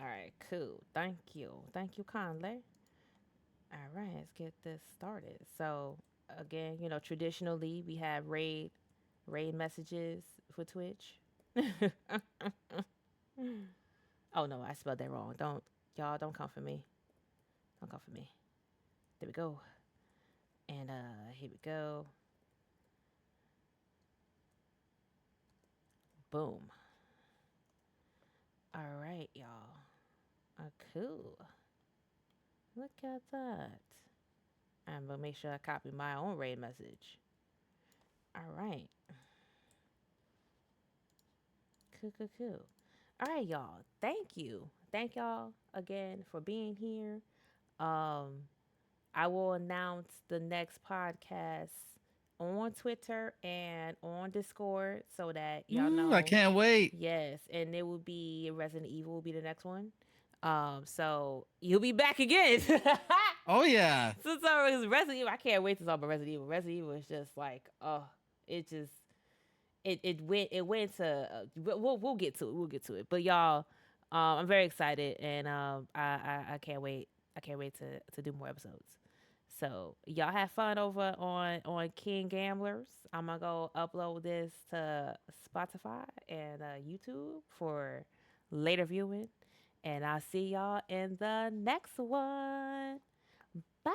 All right, cool. Thank you kindly. All right, let's get this started. So again, traditionally we have raid messages for Twitch. Oh no, I spelled that wrong. Don't come for me. Don't come for me. There we go. And here we go. Boom. All right, y'all. Cool. Look at that. I'm gonna make sure I copy my own raid message. All right. Cool. All right, y'all. Thank you. Thank y'all again for being here. I will announce the next podcast on Twitter and on Discord so that y'all I know. can't wait. Yes, and it will be Resident Evil will be the next one. So you'll be back again. Oh yeah. So it's Resident Evil. I can't wait to talk about Resident Evil. Resident Evil is just like, it just it went to. We'll get to it. We'll get to it. But y'all, I'm very excited, and I can't wait. I can't wait to do more episodes. So y'all have fun over on King Gamblers. I'm gonna go upload this to Spotify and YouTube for later viewing, and I'll see y'all in the next one. Bye.